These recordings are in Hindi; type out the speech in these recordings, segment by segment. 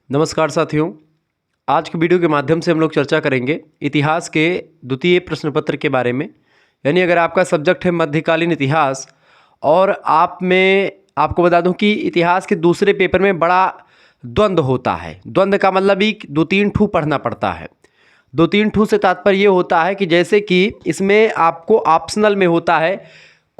नमस्कार साथियों। आज की वीडियो के माध्यम से हम लोग चर्चा करेंगे इतिहास के द्वितीय प्रश्न पत्र के बारे में। यानी अगर आपका सब्जेक्ट है मध्यकालीन इतिहास और आपको बता दूं कि इतिहास के दूसरे पेपर में बड़ा द्वंद्व होता है। द्वंद्व का मतलब ही दो तीन ठू पढ़ना पड़ता है। दो तीन ठू से तात्पर्य ये होता है कि जैसे कि इसमें आपको ऑप्शनल में होता है,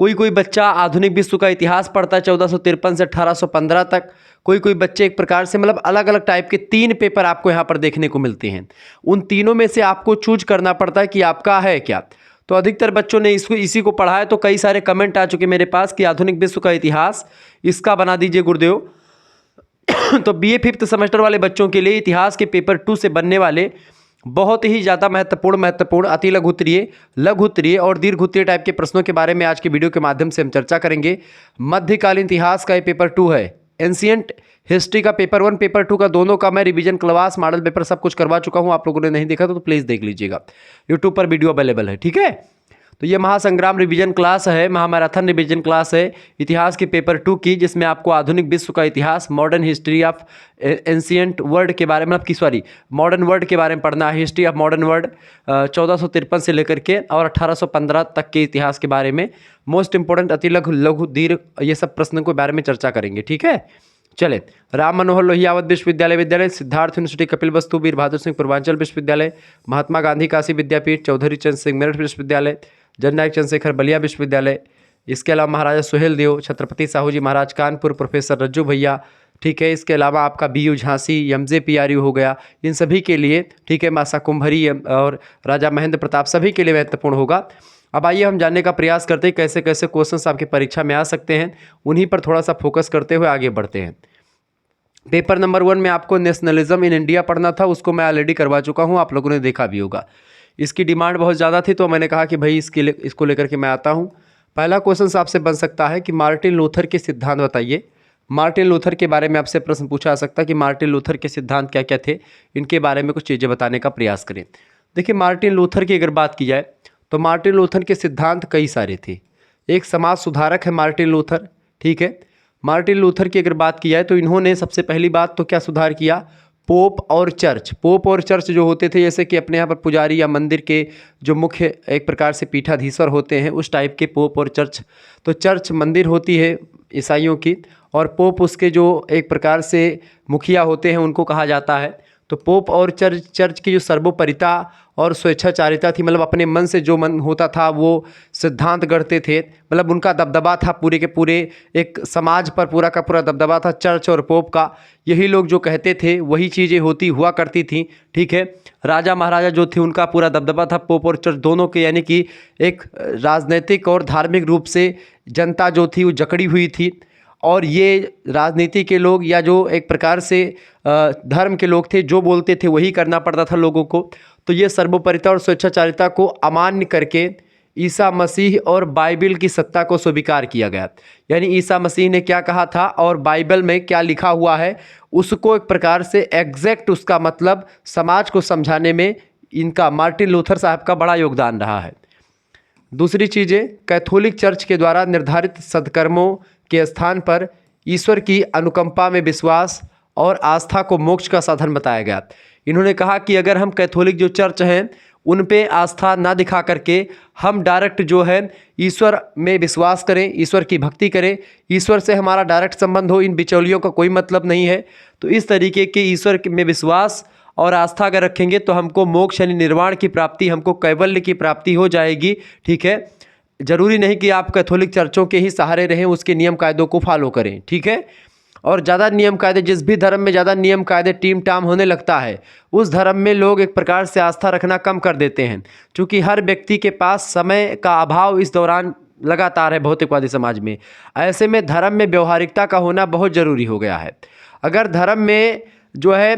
कोई कोई बच्चा आधुनिक विश्व का इतिहास पढ़ता है 1453 से 1815 तक, कोई कोई बच्चे एक प्रकार से मतलब अलग अलग टाइप के तीन पेपर आपको यहाँ पर देखने को मिलते हैं। उन तीनों में से आपको चूज करना पड़ता है कि आपका है क्या। तो अधिकतर बच्चों ने इसी को पढ़ा है। तो कई सारे कमेंट आ चुके मेरे पास कि आधुनिक विश्व का इतिहास इसका बना दीजिए गुरुदेव। तो बीए फिफ्थ सेमेस्टर वाले बच्चों के लिए इतिहास के पेपर 2 से बनने वाले बहुत ही ज़्यादा महत्वपूर्ण अति लघु उत्तरीय और दीर्घ उत्तरीय टाइप के प्रश्नों के बारे में आज की वीडियो के माध्यम से हम चर्चा करेंगे। मध्यकालीन इतिहास का ये पेपर 2 है। एंशिएंट हिस्ट्री का पेपर 1 पेपर 2 का दोनों का मैं रिवीजन क्लास मॉडल पेपर सब कुछ करवा चुका हूं। आप लोगों ने नहीं देखा तो प्लीज़ देख लीजिएगा, यूट्यूब पर वीडियो अवेलेबल है। ठीक है, तो ये महासंग्राम रिवीजन क्लास है, महामैराथन रिवीजन क्लास है इतिहास के पेपर 2 की, जिसमें आपको आधुनिक विश्व का इतिहास, modern history of ancient world के बारे में मॉडर्न वर्ल्ड के बारे में पढ़ना है। हिस्ट्री ऑफ मॉडर्न वर्ल्ड 1453 से लेकर के और 1815 तक के इतिहास के बारे में मोस्ट इंपोर्टेंट अति लघु दीर्घ ये सब प्रश्नों के बारे में चर्चा करेंगे। ठीक है, चले। राम मनोहर लोहियावत विश्वविद्यालय, सिद्धार्थ यूनिवर्सिटी, कपिल वस्तु, वीर बहादुर सिंह पूर्वांचल विश्वविद्यालय, महात्मा गांधी काशी विद्यापीठ, चौधरी चंद सिंह मेरठ विश्वविद्यालय, जननायक चंद्रशेखर बलिया विश्वविद्यालय, इसके अलावा महाराजा सुहेल देव, छत्रपति साहू जी महाराज कानपुर, प्रोफेसर रज्जू भैया। ठीक है, इसके अलावा आपका बीयू झांसी, एमजे पीआरयू हो गया, इन सभी के लिए। ठीक है, मासा कुंभरी और राजा महेंद्र प्रताप सभी के लिए महत्वपूर्ण होगा। अब आइए हम जानने का प्रयास करते हैं कैसे कैसे क्वेश्चंस आपकी परीक्षा में आ सकते हैं। उन्हीं पर थोड़ा सा फोकस करते हुए आगे बढ़ते हैं। पेपर नंबर 1 में आपको नेशनलिज्म इन इंडिया पढ़ना था, उसको मैं ऑलरेडी करवा चुका हूँ, आप लोगों ने देखा भी होगा। इसकी डिमांड बहुत ज़्यादा थी तो मैंने कहा कि भाई इसको लेकर के मैं आता हूँ। पहला क्वेश्चन आपसे बन सकता है कि मार्टिन लूथर के सिद्धांत बताइए। मार्टिन लूथर के बारे में आपसे प्रश्न पूछा जा सकता है कि मार्टिन लूथर के सिद्धांत क्या क्या थे, इनके बारे में कुछ चीज़ें बताने का प्रयास करें। देखिए, मार्टिन लूथर की अगर बात की जाए तो मार्टिन लूथर के सिद्धांत कई सारे थे। एक समाज सुधारक है मार्टिन लूथर। ठीक है, मार्टिन लूथर की अगर बात की जाए तो इन्होंने सबसे पहली बात तो क्या सुधार किया, पोप और चर्च जो होते थे, जैसे कि अपने यहाँ पर पुजारी या मंदिर के जो मुख्य एक प्रकार से पीठाधीश्वर होते हैं, उस टाइप के पोप और चर्च। तो चर्च मंदिर होती है ईसाइयों की और पोप उसके जो एक प्रकार से मुखिया होते हैं उनको कहा जाता है। तो पोप और चर्च की जो सर्वोपरिता और स्वेच्छाचारिता थी, मतलब अपने मन से जो मन होता था वो सिद्धांत गढ़ते थे, मतलब उनका दबदबा था पूरे के पूरे एक समाज पर, पूरा का पूरा दबदबा था चर्च और पोप का। यही लोग जो कहते थे वही चीज़ें हुआ करती थी। ठीक है, राजा महाराजा जो थे उनका पूरा दबदबा था पोप और चर्च दोनों के, यानी कि एक राजनीतिक और धार्मिक रूप से जनता जो थी वो जकड़ी हुई थी। और ये राजनीति के लोग या जो एक प्रकार से धर्म के लोग थे, जो बोलते थे वही करना पड़ता था लोगों को। तो ये सर्वोपरिता और स्वेच्छाचारिता को अमान्य करके ईसा मसीह और बाइबल की सत्ता को स्वीकार किया गया। यानी ईसा मसीह ने क्या कहा था और बाइबल में क्या लिखा हुआ है उसको एक प्रकार से एग्जैक्ट उसका मतलब समाज को समझाने में इनका, मार्टिन लूथर साहब का बड़ा योगदान रहा है। दूसरी चीज़ें, कैथोलिक चर्च के द्वारा निर्धारित सद्कर्मों के स्थान पर ईश्वर की अनुकंपा में विश्वास और आस्था को मोक्ष का साधन बताया गया। इन्होंने कहा कि अगर हम कैथोलिक जो चर्च हैं उन पे आस्था ना दिखा करके हम डायरेक्ट जो है ईश्वर में विश्वास करें, ईश्वर की भक्ति करें, ईश्वर से हमारा डायरेक्ट संबंध हो, इन बिचौलियों का कोई मतलब नहीं है। तो इस तरीके के ईश्वर में विश्वास और आस्था अगर रखेंगे तो हमको मोक्ष यानी निर्वाण की प्राप्ति, हमको कैवल्य की प्राप्ति हो जाएगी। ठीक है, ज़रूरी नहीं कि आप कैथोलिक चर्चों के ही सहारे रहें, उसके नियम कायदों को फॉलो करें। ठीक है, और ज़्यादा नियम कायदे, जिस भी धर्म में ज़्यादा नियम कायदे टीम टाम होने लगता है उस धर्म में लोग एक प्रकार से आस्था रखना कम कर देते हैं, क्योंकि हर व्यक्ति के पास समय का अभाव इस दौरान लगातार है भौतिकवादी समाज में। ऐसे में धर्म में व्यवहारिकता का होना बहुत ज़रूरी हो गया है। अगर धर्म में जो है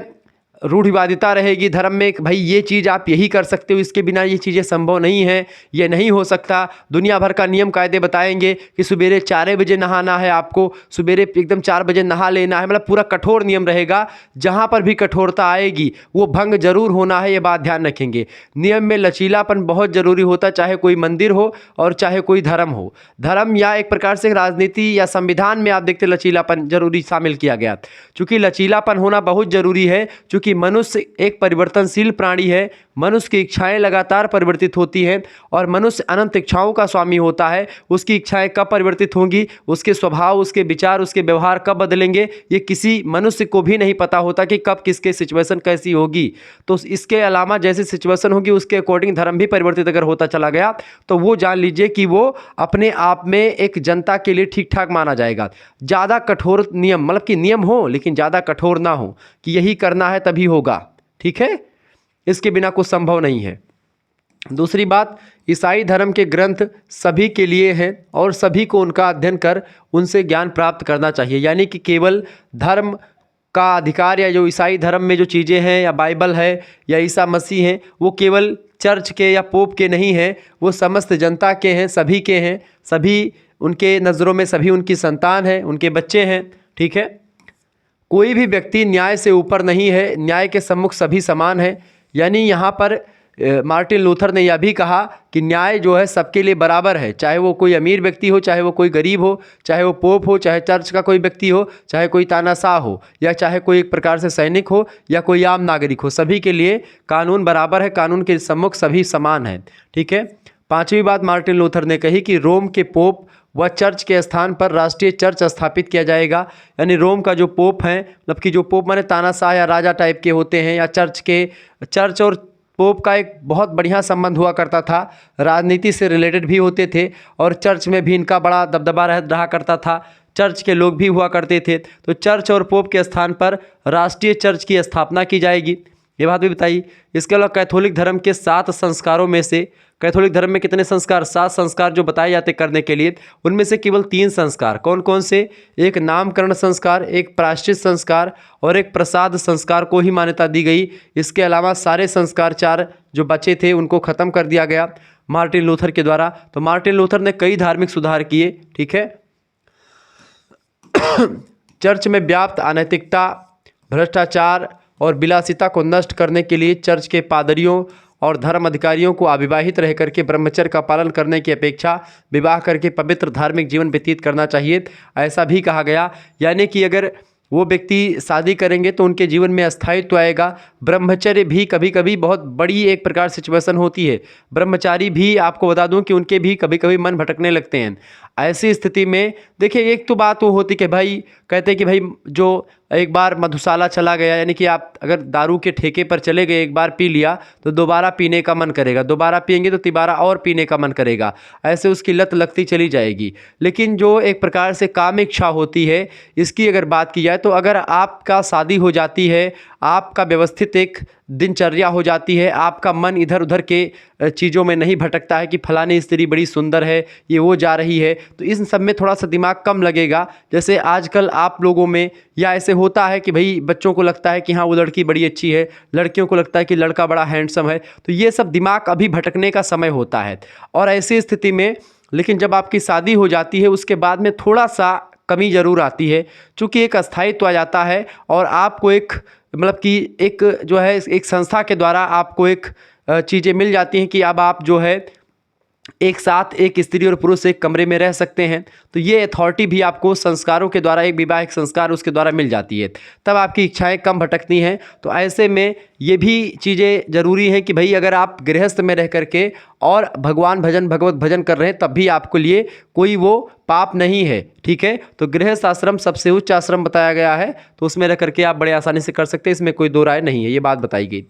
रूढ़िवादिता रहेगी धर्म में कि भाई ये चीज़ आप यही कर सकते हो, इसके बिना ये चीज़ें संभव नहीं है, ये नहीं हो सकता। दुनिया भर का नियम कायदे बताएंगे कि सवेरे 4 बजे नहाना है, आपको सवेरे एकदम 4 बजे नहा लेना है, मतलब पूरा कठोर नियम रहेगा। जहाँ पर भी कठोरता आएगी वो भंग जरूर होना है, ये बात ध्यान रखेंगे। नियम में लचीलापन बहुत ज़रूरी होता, चाहे कोई मंदिर हो और चाहे कोई धर्म हो। धर्म या एक प्रकार से राजनीति या संविधान में आप देखते लचीलापन जरूरी शामिल किया गया। चूँकि लचीलापन होना बहुत ज़रूरी है, चूँकि मनुष्य एक परिवर्तनशील प्राणी है, मनुष्य की इच्छाएं लगातार परिवर्तित होती हैं और मनुष्य अनंत इच्छाओं का स्वामी होता है। उसकी इच्छाएं कब परिवर्तित होंगी, उसके स्वभाव, उसके विचार, उसके व्यवहार कब बदलेंगे, ये किसी मनुष्य को भी नहीं पता होता कि कब किसके सिचुएशन कैसी होगी। तो इसके अलावा जैसी सिचुएशन होगी उसके अकॉर्डिंग धर्म भी परिवर्तित अगर होता चला गया तो वो जान लीजिए कि वो अपने आप में एक जनता के लिए ठीक ठाक माना जाएगा। ज़्यादा कठोर नियम, मतलब कि नियम हो लेकिन ज़्यादा कठोर ना हो कि यही करना है तभी होगा, ठीक है, इसके बिना कुछ संभव नहीं है। दूसरी बात, ईसाई धर्म के ग्रंथ सभी के लिए हैं और सभी को उनका अध्ययन कर उनसे ज्ञान प्राप्त करना चाहिए। यानी कि केवल धर्म का अधिकार या जो ईसाई धर्म में जो चीज़ें हैं या बाइबल है या ईसा मसीह हैं वो केवल चर्च के या पोप के नहीं हैं, वो समस्त जनता के हैं, सभी के हैं, सभी उनके नज़रों में सभी उनकी संतान हैं, उनके बच्चे हैं, ठीक है। कोई भी व्यक्ति न्याय से ऊपर नहीं है, न्याय के सम्मुख सभी समान हैं। यानी यहाँ पर मार्टिन लूथर ने यह भी कहा कि न्याय जो है सबके लिए बराबर है, चाहे वो कोई अमीर व्यक्ति हो, चाहे वो कोई गरीब हो, चाहे वो पोप हो, चाहे चर्च का कोई व्यक्ति हो, चाहे कोई तानाशाह हो, या चाहे कोई एक प्रकार से सैनिक हो या कोई आम नागरिक हो, सभी के लिए कानून बराबर है, कानून के सम्मुख सभी समान हैं, ठीक है। पांचवी बात मार्टिन लूथर ने कही कि रोम के पोप व चर्च के स्थान पर राष्ट्रीय चर्च स्थापित किया जाएगा। यानी रोम का जो पोप है, मतलब कि जो पोप माने तानाशाह या राजा टाइप के होते हैं, या चर्च और पोप का एक बहुत बढ़िया संबंध हुआ करता था, राजनीति से रिलेटेड भी होते थे और चर्च में भी इनका बड़ा दबदबा रहा करता था, चर्च के लोग भी हुआ करते थे। तो चर्च और पोप के स्थान पर राष्ट्रीय चर्च की स्थापना की जाएगी, ये बात भी बताई। इसके अलावा कैथोलिक धर्म के 7 संस्कारों में से, कैथोलिक धर्म में कितने संस्कार, 7 संस्कार जो बताए जाते करने के लिए, उनमें से केवल 3 संस्कार, कौन कौन से, एक नामकरण संस्कार, एक प्रायश्चित संस्कार और एक प्रसाद संस्कार को ही मान्यता दी गई। इसके अलावा सारे संस्कार 4 जो बचे थे उनको ख़त्म कर दिया गया मार्टिन लूथर के द्वारा। तो मार्टिन लूथर ने कई धार्मिक सुधार किए, ठीक है। चर्च में व्याप्त अनैतिकता, भ्रष्टाचार और विलासिता को नष्ट करने के लिए चर्च के पादरियों और धर्म अधिकारियों को अविवाहित रह करके ब्रह्मचर्य का पालन करने की अपेक्षा विवाह करके पवित्र धार्मिक जीवन व्यतीत करना चाहिए, ऐसा भी कहा गया। यानी कि अगर वो व्यक्ति शादी करेंगे तो उनके जीवन में अस्थायित्व आएगा। ब्रह्मचर्य भी कभी कभी बहुत बड़ी एक प्रकार सिचुएशन होती है, ब्रह्मचारी भी आपको बता दूं कि उनके भी कभी कभी मन भटकने लगते हैं। ऐसी स्थिति में देखिए, एक तो बात वो होती कि भाई कहते हैं कि भाई जो एक बार मधुशाला चला गया, यानी कि आप अगर दारू के ठेके पर चले गए, एक बार पी लिया तो दोबारा पीने का मन करेगा, दोबारा पिएंगे तो तिबारा और पीने का मन करेगा, ऐसे उसकी लत लगती चली जाएगी। लेकिन जो एक प्रकार से काम इच्छा होती है, इसकी अगर बात की जाए तो अगर आपका शादी हो जाती है, आपका व्यवस्थित एक दिनचर्या हो जाती है, आपका मन इधर उधर के चीज़ों में नहीं भटकता है कि फलानी स्त्री बड़ी सुंदर है, ये वो जा रही है, तो इस सब में थोड़ा सा दिमाग कम लगेगा। जैसे आजकल आप लोगों में या ऐसे होता है कि भाई बच्चों को लगता है कि हाँ वो लड़की बड़ी अच्छी है, लड़कियों को लगता है कि लड़का बड़ा हैंडसम है, तो ये सब दिमाग अभी भटकने का समय होता है। और ऐसी स्थिति में लेकिन जब आपकी शादी हो जाती है उसके बाद में थोड़ा सा कमी ज़रूर आती है, चूँकि एक अस्थायित्व आ जाता है और आपको एक मतलब कि एक जो है एक संस्था के द्वारा आपको एक चीज़ें मिल जाती हैं कि अब आप जो है एक साथ एक स्त्री और पुरुष एक कमरे में रह सकते हैं। तो ये अथॉरिटी भी आपको संस्कारों के द्वारा, एक विवाहिक संस्कार उसके द्वारा मिल जाती है, तब आपकी इच्छाएं कम भटकती हैं। तो ऐसे में ये भी चीज़ें ज़रूरी हैं कि भाई अगर आप गृहस्थ में रह करके और भगवान भजन भगवत भजन कर रहे हैं तब भी आपके लिए कोई वो पाप नहीं है, ठीक है। तो गृहस्थ आश्रम सबसे उच्च आश्रम बताया गया है, तो उसमें रह करके आप बड़े आसानी से कर सकते हैं, इसमें कोई दो राय नहीं है, ये बात बताई गई।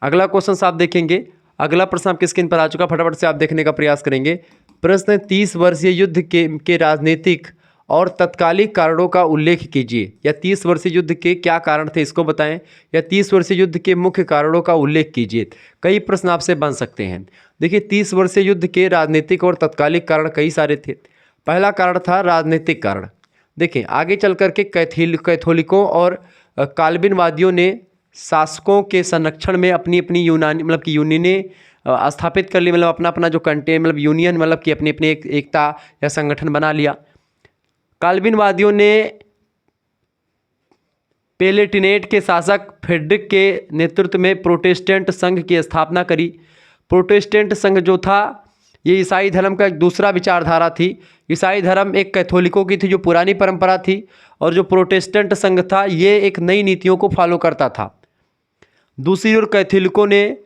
अगला क्वेश्चन आप देखेंगे, अगला प्रश्न आपकी स्क्रीन पर आ चुका, फटाफट से आप देखने का प्रयास करेंगे। प्रश्न 30 वर्षीय युद्ध के राजनीतिक और तत्कालिक कारणों का उल्लेख कीजिए, या 30 वर्षीय युद्ध के क्या कारण थे इसको बताएं, या 30 वर्षीय युद्ध के मुख्य कारणों का उल्लेख कीजिए। कई प्रश्न आपसे बन सकते हैं। देखिए 30 वर्षीय युद्ध के राजनीतिक और तत्कालिक कारण कई सारे थे। पहला कारण था राजनीतिक कारण। देखिए आगे चल करके कैथोलिकों और काल्विनवादियों ने शासकों के संरक्षण में अपनी अपनी यूनानी मतलब कि यूनियनें स्थापित कर ली, मतलब अपना अपना जो कंटे मतलब यूनियन मतलब कि अपनी अपनी एक एकता या संगठन बना लिया। काल्विनवादियों ने पेलेटिनेट के शासक फ्रेडरिक के नेतृत्व में प्रोटेस्टेंट संघ की स्थापना करी। प्रोटेस्टेंट संघ जो था ये ईसाई धर्म का एक दूसरा विचारधारा थी। ईसाई धर्म एक कैथोलिकों की थी जो पुरानी परंपरा थी, और जो प्रोटेस्टेंट संघ था ये एक नई नीतियों को फॉलो करता था। दूसरी ओर कैथोलिकों ने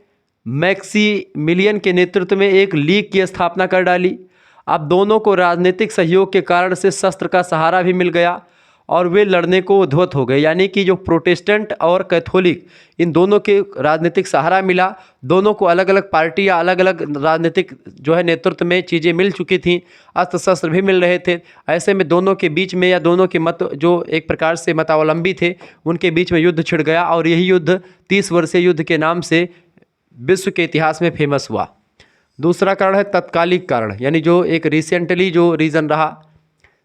मैक्सिमिलियन के नेतृत्व में एक लीग की स्थापना कर डाली। अब दोनों को राजनीतिक सहयोग के कारण से शस्त्र का सहारा भी मिल गया और वे लड़ने को उद्धत हो गए, यानी कि जो प्रोटेस्टेंट और कैथोलिक इन दोनों के राजनीतिक सहारा मिला। दोनों को अलग अलग पार्टी या अलग अलग राजनीतिक जो है नेतृत्व में चीज़ें मिल चुकी थीं, अस्त्र शस्त्र भी मिल रहे थे। ऐसे में दोनों के बीच में या दोनों के मत जो एक प्रकार से मतावलंबी थे उनके बीच में युद्ध छिड़ गया, और यही युद्ध 30 वर्षीय युद्ध के नाम से विश्व के इतिहास में फेमस हुआ। दूसरा कारण है तत्कालिक कारण, यानी जो एक रिसेंटली जो रीज़न रहा।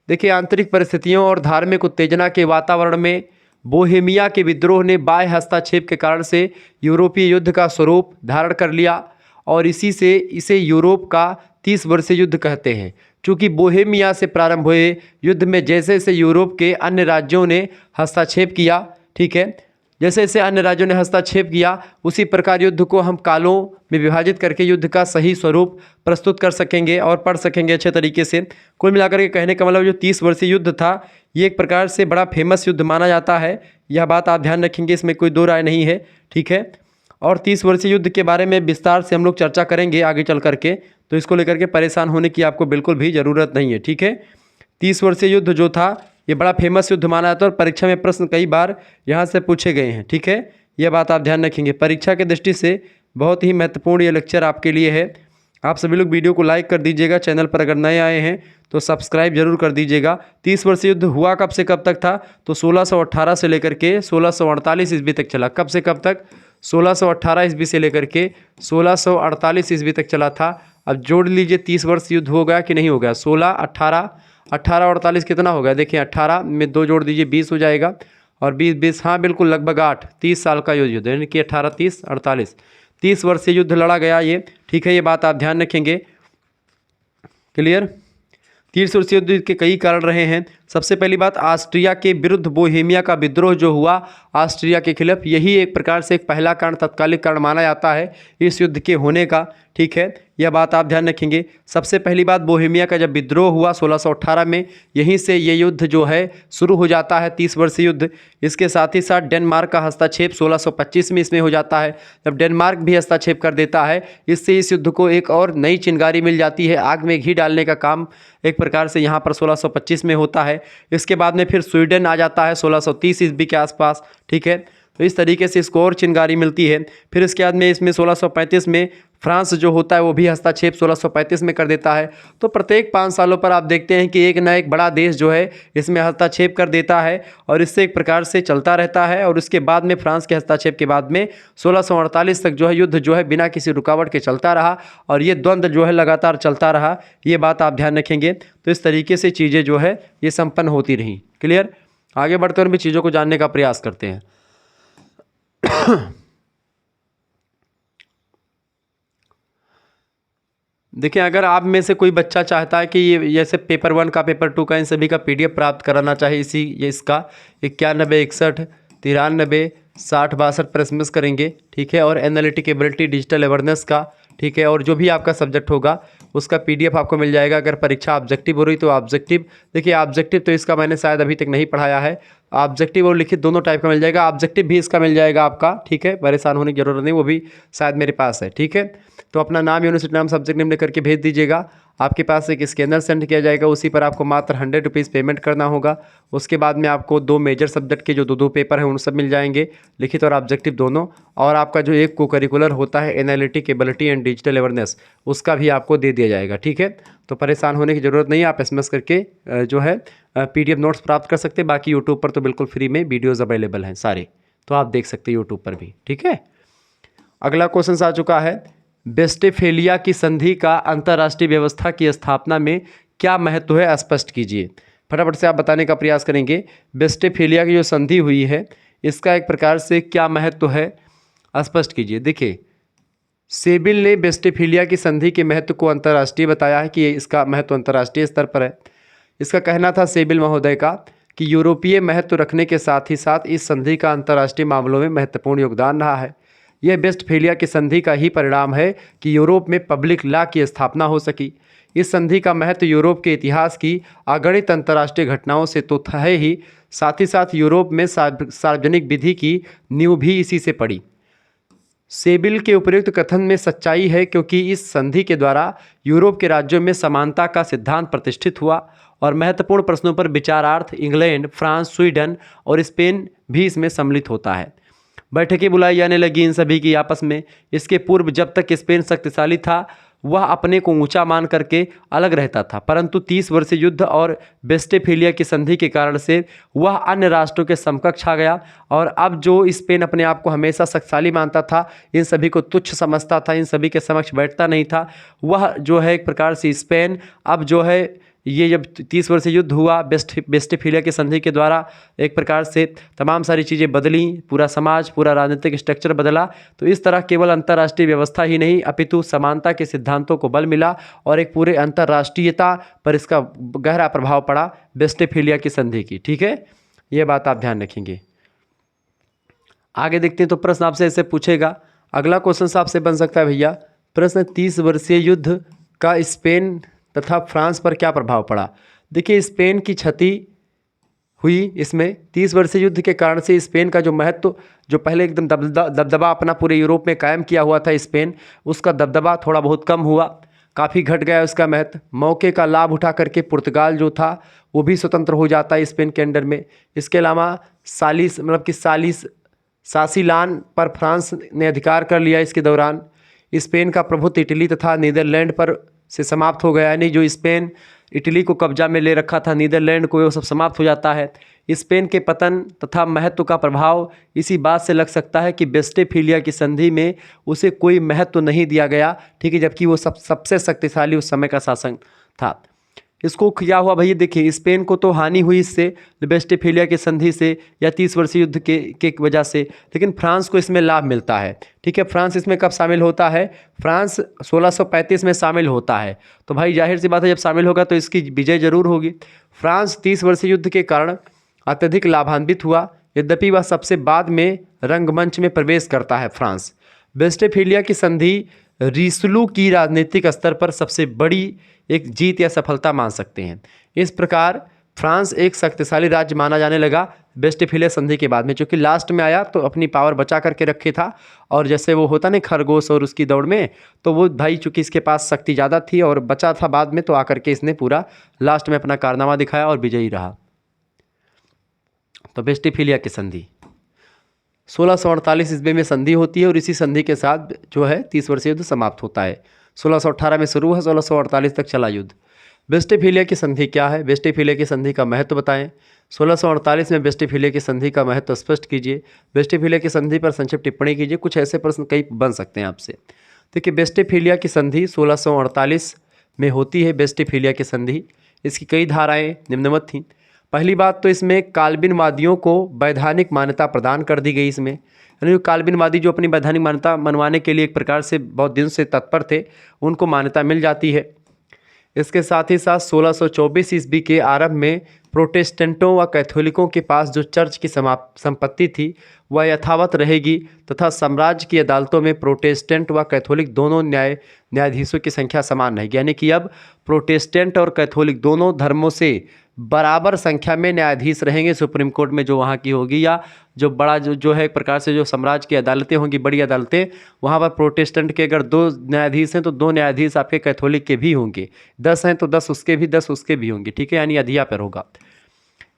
देखिए, आंतरिक परिस्थितियों और धार्मिक उत्तेजना के वातावरण में बोहेमिया के विद्रोह ने बाह्य हस्तक्षेप के कारण से यूरोपीय युद्ध का स्वरूप धारण कर लिया, और इसे यूरोप का 30 वर्षीय युद्ध कहते हैं। चूँकि बोहेमिया से प्रारंभ हुए युद्ध में जैसे जैसे यूरोप के अन्य राज्यों ने हस्तक्षेप किया, ठीक है, जैसे जैसे अन्य राज्यों ने हस्तक्षेप किया उसी प्रकार युद्ध को हम कालों में विभाजित करके युद्ध का सही स्वरूप प्रस्तुत कर सकेंगे और पढ़ सकेंगे अच्छे तरीके से। कुल मिलाकर के कहने का मतलब जो 30 वर्षीय युद्ध था ये एक प्रकार से बड़ा फेमस युद्ध माना जाता है। यह बात आप ध्यान रखेंगे, इसमें कोई दो राय नहीं है, ठीक है। और 30 वर्षीय युद्ध के बारे में विस्तार से हम लोग चर्चा करेंगे आगे चल करके, तो इसको लेकर के परेशान होने की आपको बिल्कुल भी ज़रूरत नहीं है, ठीक है। 30 वर्षीय युद्ध जो था ये बड़ा फेमस युद्ध माना जाता है और परीक्षा में प्रश्न कई बार यहाँ से पूछे गए हैं, ठीक है। यह बात आप ध्यान रखेंगे, परीक्षा की दृष्टि से बहुत ही महत्वपूर्ण ये लेक्चर आपके लिए है। आप सभी लोग वीडियो को लाइक कर दीजिएगा, चैनल पर अगर नए आए हैं तो सब्सक्राइब जरूर कर दीजिएगा। 30 वर्षीय युद्ध हुआ कब से कब तक था, तो 1618 से लेकर के 1648 ईस्वी तक चला। कब से कब तक, 1618 ईस्वी से लेकर के 1648 ईस्वी तक चला था। अब जोड़ लीजिए 30 वर्ष युद्ध हो गया कि नहीं हो गया, 16 18 18 और 48 कितना हो गया, देखिए 18 में 2 जोड़ दीजिए 20 हो जाएगा, और 20 हाँ बिल्कुल लगभग 8 30 साल का युद्ध, यानी कि 18 30 48 30 वर्षीय युद्ध लड़ा गया ये, ठीक है। ये बात आप ध्यान रखेंगे, क्लियर। 30 वर्षीय युद्ध के कई कारण रहे हैं। सबसे पहली बात, ऑस्ट्रिया के विरुद्ध बोहेमिया का विद्रोह जो हुआ ऑस्ट्रिया के खिलाफ, यही एक प्रकार से एक पहला कारण तत्कालिक कारण माना जाता है इस युद्ध के होने का, ठीक है। यह बात आप ध्यान रखेंगे। सबसे पहली बात, बोहेमिया का जब विद्रोह हुआ 1618 में, यहीं से ये युद्ध जो है शुरू हो जाता है 30 वर्षीय युद्ध। इसके साथ ही साथ डेनमार्क का हस्तक्षेप 1625 में इसमें हो जाता है। जब डेनमार्क भी हस्तक्षेप कर देता है, इससे इस युद्ध को एक और नई चिंगारी मिल जाती है, आग में घी डालने का काम एक प्रकार से यहाँ पर 1625 में होता है। इसके बाद में फिर स्वीडन आ जाता है 1630 ईस्वी के आसपास, ठीक है। तो इस तरीके से इसको और चिंगारी मिलती है। फिर इसके बाद में इसमें 1635 में फ्रांस जो होता है वो भी हस्तक्षेप 1635 में कर देता है। तो प्रत्येक 5 सालों पर आप देखते हैं कि एक ना एक बड़ा देश जो है इसमें हस्तक्षेप कर देता है, और इससे एक प्रकार से चलता रहता है। और उसके बाद में फ्रांस के हस्तक्षेप के बाद में 1648 तक जो है युद्ध जो है बिना किसी रुकावट के चलता रहा, और ये द्वंद्व जो है लगातार चलता रहा। ये बात आप ध्यान रखेंगे। तो इस तरीके से चीज़ें जो है ये संपन्न होती रहीं, क्लियर। आगे बढ़ते हुए भी चीज़ों को जानने का प्रयास करते हैं। देखिए, अगर आप में से कोई बच्चा चाहता है कि ये जैसे पेपर 1 का पेपर 2 का इन सभी का PDF प्राप्त कराना चाहे, ये इसका 91 61 93 60 62 पर SMS करेंगे, ठीक है। और एनालिटिक एबिलिटी डिजिटल अवेयरनेस का, ठीक है, और जो भी आपका सब्जेक्ट होगा उसका PDF आपको मिल जाएगा। अगर परीक्षा ऑब्जेक्टिव हो रही तो ऑब्जेक्टिव, देखिए ऑब्जेक्टिव तो इसका मैंने शायद अभी तक नहीं पढ़ाया है। ऑब्जेक्टिव और लिखित दोनों टाइप का मिल जाएगा। ऑब्जेक्टिव भी इसका मिल जाएगा आपका, ठीक है, परेशान होने की जरूरत नहीं, वो भी शायद मेरे पास है, ठीक है। तो अपना नाम, यूनिवर्सिटी नाम, सब्जेक्ट नेम करके भेज दीजिएगा। आपके पास एक स्कैनर सेंड किया जाएगा, उसी पर आपको मात्र 100 रुपीज़ पेमेंट करना होगा। उसके बाद में आपको 2 मेजर सब्जेक्ट के जो 2 पेपर हैं उन सब मिल जाएंगे, लिखित और ऑब्जेक्टिव दोनों। और आपका जो एक को करिकुलर होता है analytic ability and digital awareness, उसका भी आपको दे दिया जाएगा, ठीक है। तो परेशान होने की ज़रूरत नहीं है, आप SMS करके जो है PDF नोट्स प्राप्त कर सकते हैं। बाकी यूट्यूब पर तो बिल्कुल फ्री में वीडियोज़ अवेलेबल हैं सारे, तो आप देख सकते हैं यूट्यूब पर भी, ठीक है। अगला क्वेश्चन आ चुका है, वेस्टफेलिया की संधि का अंतर्राष्ट्रीय व्यवस्था की स्थापना में क्या महत्व है, स्पष्ट कीजिए। फटाफट से आप बताने का प्रयास करेंगे। वेस्टफेलिया की जो संधि हुई है इसका एक प्रकार से क्या महत्व है, स्पष्ट कीजिए। देखिए, सेबिल ने वेस्टफेलिया की संधि के महत्व को अंतर्राष्ट्रीय बताया है कि इसका महत्व अंतर्राष्ट्रीय स्तर पर है। इसका कहना था सेबिल महोदय का कि यूरोपीय महत्व रखने के साथ ही साथ इस संधि का अंतर्राष्ट्रीय मामलों में महत्वपूर्ण योगदान रहा है। यह वेस्टफेलिया की संधि का ही परिणाम है कि यूरोप में पब्लिक लॉ की स्थापना हो सकी। इस संधि का महत्व यूरोप के इतिहास की अगणित अंतर्राष्ट्रीय घटनाओं से तो है ही, साथ ही साथ यूरोप में सार्वजनिक विधि की नींव भी इसी से पड़ी। सेबिल के उपयुक्त कथन में सच्चाई है, क्योंकि इस संधि के द्वारा यूरोप के राज्यों में समानता का सिद्धांत प्रतिष्ठित हुआ और महत्वपूर्ण प्रश्नों पर विचारार्थ इंग्लैंड, फ्रांस, स्वीडन और स्पेन भी इसमें सम्मिलित होता है। बैठकें बुलाई जाने लगी इन सभी की आपस में। इसके पूर्व जब तक स्पेन शक्तिशाली था वह अपने को ऊंचा मान करके अलग रहता था, परंतु 30 वर्षीय युद्ध और वेस्टफेलिया की संधि के कारण से वह अन्य राष्ट्रों के समकक्ष आ गया। और अब जो स्पेन अपने आप को हमेशा शक्तिशाली मानता था, इन सभी को तुच्छ समझता था, इन सभी के समक्ष बैठता नहीं था, वह जो है एक प्रकार से स्पेन अब जो है ये जब 30 वर्षीय युद्ध हुआ वेस्टफेलिया की संधि के द्वारा एक प्रकार से तमाम सारी चीज़ें बदली, पूरा समाज, पूरा राजनीतिक स्ट्रक्चर बदला। तो इस तरह केवल अंतर्राष्ट्रीय व्यवस्था ही नहीं अपितु समानता के सिद्धांतों को बल मिला और एक पूरे अंतर्राष्ट्रीयता पर इसका गहरा प्रभाव पड़ा वेस्टफेलिया की संधि की। ठीक है, ये बात आप ध्यान रखेंगे। आगे देखते हैं तो प्रश्न आपसे ऐसे पूछेगा। अगला क्वेश्चन आपसे बन सकता है भैया, प्रश्न 30 वर्षीय युद्ध का स्पेन तथा फ्रांस पर क्या प्रभाव पड़ा। देखिए, स्पेन की क्षति हुई इसमें 30 वर्षीय युद्ध के कारण से स्पेन का जो महत्व, जो पहले एकदम दबदबा अपना पूरे यूरोप में कायम किया हुआ था स्पेन, उसका दबदबा थोड़ा बहुत कम हुआ, काफ़ी घट गया उसका महत्व। मौके का लाभ उठा करके पुर्तगाल जो था वो भी स्वतंत्र हो जाता है स्पेन के अंडर में। इसके अलावा सासिलान पर फ्रांस ने अधिकार कर लिया। इसके दौरान स्पेन का प्रभुत्व इटली तथा नीदरलैंड पर से समाप्त हो गया, यानी जो स्पेन इटली को कब्जा में ले रखा था, नीदरलैंड को, वो सब समाप्त हो जाता है। स्पेन के पतन तथा महत्व का प्रभाव इसी बात से लग सकता है कि वेस्टफेलिया की संधि में उसे कोई महत्व नहीं दिया गया, ठीक है, जबकि वो सबसे शक्तिशाली उस समय का शासन था। इसको क्या हुआ भैया, देखिए स्पेन को तो हानि हुई इससे, वेस्टफेलिया की संधि से या 30 वर्षीय युद्ध के वजह से, लेकिन फ्रांस को इसमें लाभ मिलता है। ठीक है, फ्रांस इसमें कब शामिल होता है, फ्रांस 1635 में शामिल होता है। तो भाई जाहिर सी बात है, जब शामिल होगा तो इसकी विजय जरूर होगी। फ्रांस 30 वर्षीय युद्ध के कारण अत्यधिक लाभान्वित हुआ, यद्यपि वह सबसे बाद में रंगमंच में प्रवेश करता है फ्रांस। वेस्टफेलिया की संधि रिसलू की राजनीतिक स्तर पर सबसे बड़ी एक जीत या सफलता मान सकते हैं। इस प्रकार फ्रांस एक शक्तिशाली राज्य माना जाने लगा वेस्टफेलिया संधि के बाद में, चूँकि लास्ट में आया तो अपनी पावर बचा करके रखे था, और जैसे वो होता नहीं खरगोश और उसकी दौड़ में, तो वो भाई चूँकि इसके पास शक्ति ज़्यादा थी और बचा था बाद में, तो आकर के इसने पूरा लास्ट में अपना कारनामा दिखाया और विजयी रहा। तो वेस्टफेलिया की संधि 1648 ईस्वी में संधि होती है और इसी संधि के साथ जो है 30 वर्षीय युद्ध समाप्त होता है। 1618 में शुरू है, 1648 तक चला युद्ध। वेस्टफेलिया की संधि क्या है, वेस्टफेलिया की संधि का महत्व बताएं। 1648 में वेस्टफेलिया की संधि का महत्व स्पष्ट कीजिए। वेस्टफेलिया की संधि पर संक्षिप्त टिप्पणी कीजिए। कुछ ऐसे प्रश्न कई बन सकते हैं आपसे। देखिए, वेस्टफेलिया की संधि 1648 में होती है। वेस्टफेलिया की संधि, इसकी कई धाराएँ निम्नवत थीं। पहली बात तो इसमें काल्विनवादियों को वैधानिक मान्यता प्रदान कर दी गई इसमें, यानी काल्विनवादी जो अपनी वैधानिक मान्यता मनवाने के लिए एक प्रकार से बहुत दिन से तत्पर थे, उनको मान्यता मिल जाती है। इसके साथ ही साथ 1624 ईस्वी के आरंभ में प्रोटेस्टेंटों व कैथोलिकों के पास जो चर्च की संपत्ति थी वह यथावत रहेगी तथा साम्राज्य की अदालतों में प्रोटेस्टेंट व कैथोलिक दोनों न्यायाधीशों की संख्या समान रहेगी, यानी कि अब प्रोटेस्टेंट और कैथोलिक दोनों धर्मों से बराबर संख्या में न्यायाधीश रहेंगे सुप्रीम कोर्ट में, जो वहाँ की होगी, या जो बड़ा जो है एक प्रकार से जो साम्राज्य की अदालतें होंगी, बड़ी अदालतें, वहाँ पर प्रोटेस्टेंट के अगर 2 न्यायाधीश हैं तो 2 न्यायाधीश आपके कैथोलिक के भी होंगे, 10 हैं तो 10 उसके भी, 10 उसके भी होंगे। ठीक है, यानी अधिया पर होगा।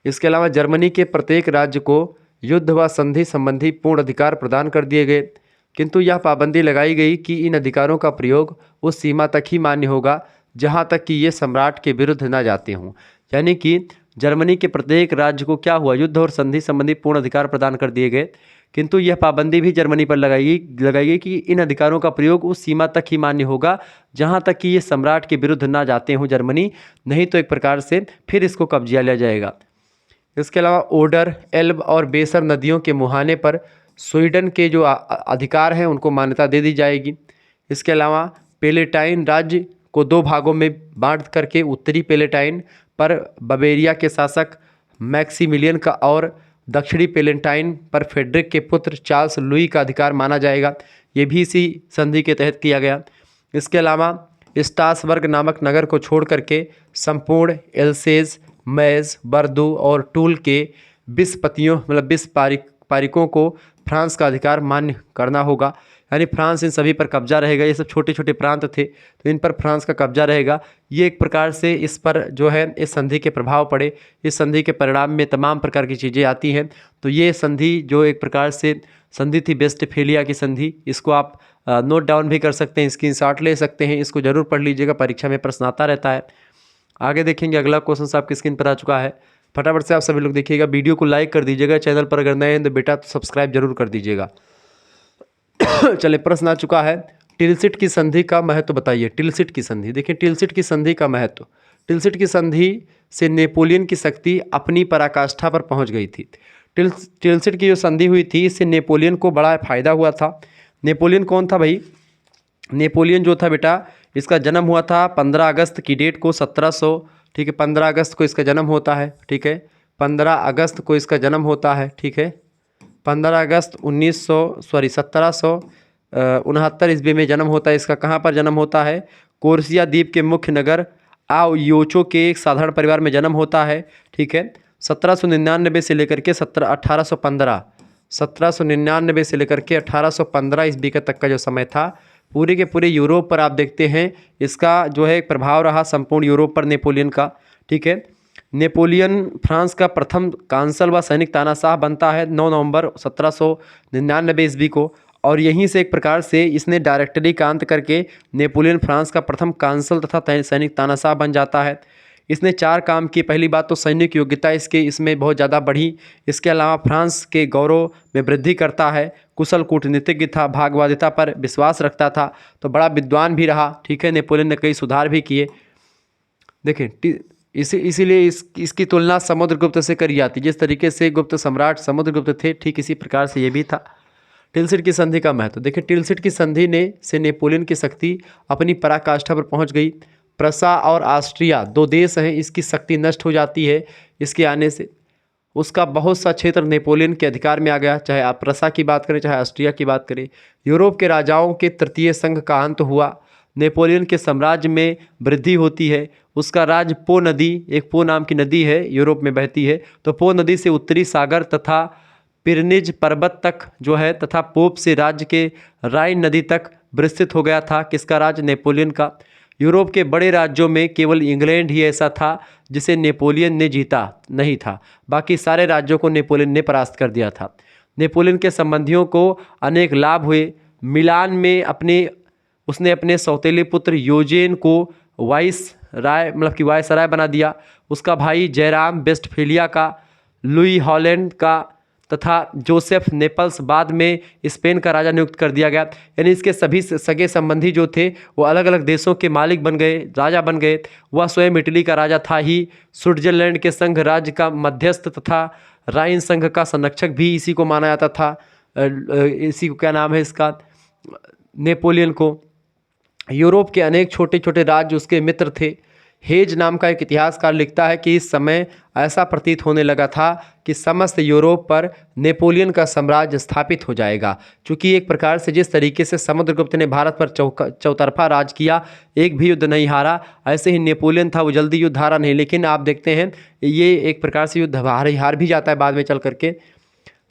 इसके अलावा जर्मनी के प्रत्येक राज्य को युद्ध व संधि संबंधी पूर्ण अधिकार प्रदान कर दिए गए, किंतु यह पाबंदी लगाई गई कि इन अधिकारों का प्रयोग उस सीमा तक ही मान्य होगा जहाँ तक कि ये सम्राट के विरुद्ध न जाते हों। यानी कि जर्मनी के प्रत्येक राज्य को क्या हुआ, युद्ध और संधि संबंधी पूर्ण अधिकार प्रदान कर दिए गए, किंतु यह पाबंदी भी जर्मनी पर लगाई गई कि इन अधिकारों का प्रयोग उस सीमा तक ही मान्य होगा जहां तक कि ये सम्राट के विरुद्ध ना जाते हों जर्मनी, नहीं तो एक प्रकार से फिर इसको कब्जा लिया जाएगा। इसके अलावा ओडर, एल्ब और बेसर नदियों के मुहाने पर स्वीडन के जो अधिकार हैं उनको मान्यता दे दी जाएगी। इसके अलावा पेलेटाइन राज्य को 2 भागों में बांट करके उत्तरी पेलेटाइन पर बवेरिया के शासक मैक्सिमिलियन का और दक्षिणी पेलेटाइन पर फेडरिक के पुत्र चार्ल्स लुई का अधिकार माना जाएगा। ये भी इसी संधि के तहत किया गया। इसके अलावा स्ट्रासबर्ग नामक नगर को छोड़ करके संपूर्ण एल्सेज, मैज, बर्दू और टूल के 20 पतियों मतलब 20 पारिकों को फ्रांस का अधिकार मान्य करना होगा। यानी फ्रांस इन सभी पर कब्जा रहेगा। ये सब छोटे छोटे प्रांत थे तो इन पर फ्रांस का कब्जा रहेगा। ये एक प्रकार से इस पर जो है इस संधि के प्रभाव पड़े। इस संधि के परिणाम में तमाम प्रकार की चीज़ें आती हैं। तो ये संधि जो एक प्रकार से संधि थी वेस्टफेलिया की संधि, इसको आप नोट डाउन भी कर सकते हैं, स्क्रीनशॉट ले सकते हैं, इसको जरूर पढ़ लीजिएगा, परीक्षा में प्रश्न आता रहता है। आगे देखेंगे अगला क्वेश्चन आपकी स्क्रीन पर आ चुका है। फटाफट से आप सभी लोग देखिएगा, वीडियो को लाइक कर दीजिएगा, चैनल पर अगर नए हैं तो बेटा तो सब्सक्राइब जरूर कर दीजिएगा। चलिए प्रश्न आ चुका है, टिलसिट की संधि का महत्व बताइए। टिलसिट की संधि, देखिए टिलसिट की संधि का महत्व। टिलसिट की संधि से नेपोलियन की शक्ति अपनी पराकाष्ठा पर पहुंच गई थी। टिलसिट की जो संधि हुई थी इससे नेपोलियन को बड़ा फायदा हुआ था। नेपोलियन कौन था भाई? नेपोलियन जो था बेटा, इसका जन्म हुआ था 15 अगस्त की डेट को 1700, ठीक है, 15 अगस्त को इसका जन्म होता है, ठीक है, 15 अगस्त को इसका जन्म होता है, ठीक है, 15 अगस्त 1769 ईस्वी में जन्म होता है इसका। कहाँ पर जन्म होता है? कोर्सिया द्वीप के मुख्य नगर आयोचो के एक साधारण परिवार में जन्म होता है, ठीक है। 1799 से लेकर के 1799 से लेकर के 1815 ईस्वी तक का जो समय था, पूरे के पूरे यूरोप पर आप देखते हैं इसका जो है प्रभाव रहा, संपूर्ण यूरोप पर नेपोलियन का, ठीक है। नेपोलियन फ्रांस का प्रथम कांसल व सैनिक तानाशाह बनता है 9 नवंबर 1799 ईस्वी को, और यहीं से एक प्रकार से इसने डायरेक्टरी का अंत करके नेपोलियन फ्रांस का प्रथम कांसल तथा सैनिक तानाशाह बन जाता है। इसने 4 काम किए। पहली बात तो सैनिक योग्यता इसमें बहुत ज़्यादा बढ़ी। इसके अलावा फ्रांस के गौरव में वृद्धि करता है। कुशल कूटनीतिज्ञ था, भागवादिता पर विश्वास रखता था, तो बड़ा विद्वान भी रहा, ठीक है। नेपोलियन ने कई सुधार भी किए। देखें इसीलिए इसकी तुलना समुद्रगुप्त से करी जाती। जिस तरीके से गुप्त सम्राट समुद्रगुप्त थे, ठीक इसी प्रकार से ये भी था। टिलसिट की संधि का महत्व देखिए, टिलसिट की संधि से नेपोलियन की शक्ति अपनी पराकाष्ठा पर पहुंच गई। प्रसा और ऑस्ट्रिया 2 देश हैं, इसकी शक्ति नष्ट हो जाती है इसके आने से। उसका बहुत सा क्षेत्र नेपोलियन के अधिकार में आ गया, चाहे आप प्रसा की बात करें चाहे ऑस्ट्रिया की बात करें। यूरोप के राजाओं के तृतीय संघ का अंत हुआ। नेपोलियन के साम्राज्य में वृद्धि होती है। उसका राज्य पो नदी, एक पो नाम की नदी है यूरोप में बहती है, तो पो नदी से उत्तरी सागर तथा पिरनिज पर्वत तक जो है तथा पोप से राज्य के राइन नदी तक विस्तृत हो गया था। किसका राज्य? नेपोलियन का। यूरोप के बड़े राज्यों में केवल इंग्लैंड ही ऐसा था जिसे नेपोलियन ने जीता नहीं था, बाकी सारे राज्यों को नेपोलियन ने परास्त कर दिया था। नेपोलियन के संबंधियों को अनेक लाभ हुए। मिलान में उसने अपने सौतेले पुत्र यूजेन को वायसराय बना दिया। उसका भाई जयराम वेस्टफेलिया का, लुई हॉलैंड का तथा जोसेफ नेपल्स बाद में स्पेन का राजा नियुक्त कर दिया गया। यानी इसके सभी सगे संबंधी जो थे वो अलग अलग देशों के मालिक बन गए, राजा बन गए। वह स्वयं इटली का राजा था ही। स्विट्जरलैंड के संघ राज्य का मध्यस्थ तथा राइन संघ का संरक्षक भी इसी को माना जाता था। इसी को क्या नाम है इसका? नेपोलियन को। यूरोप के अनेक छोटे छोटे राज्य उसके मित्र थे। हेज नाम का एक इतिहासकार लिखता है कि इस समय ऐसा प्रतीत होने लगा था कि समस्त यूरोप पर नेपोलियन का साम्राज्य स्थापित हो जाएगा। चूँकि एक प्रकार से जिस तरीके से समुद्रगुप्त ने भारत पर चौतरफा राज किया, एक भी युद्ध नहीं हारा, ऐसे ही नेपोलियन था, वो जल्दी युद्ध हारा नहीं, लेकिन आप देखते हैं ये एक प्रकार से युद्ध हार भी जाता है बाद में चल करके।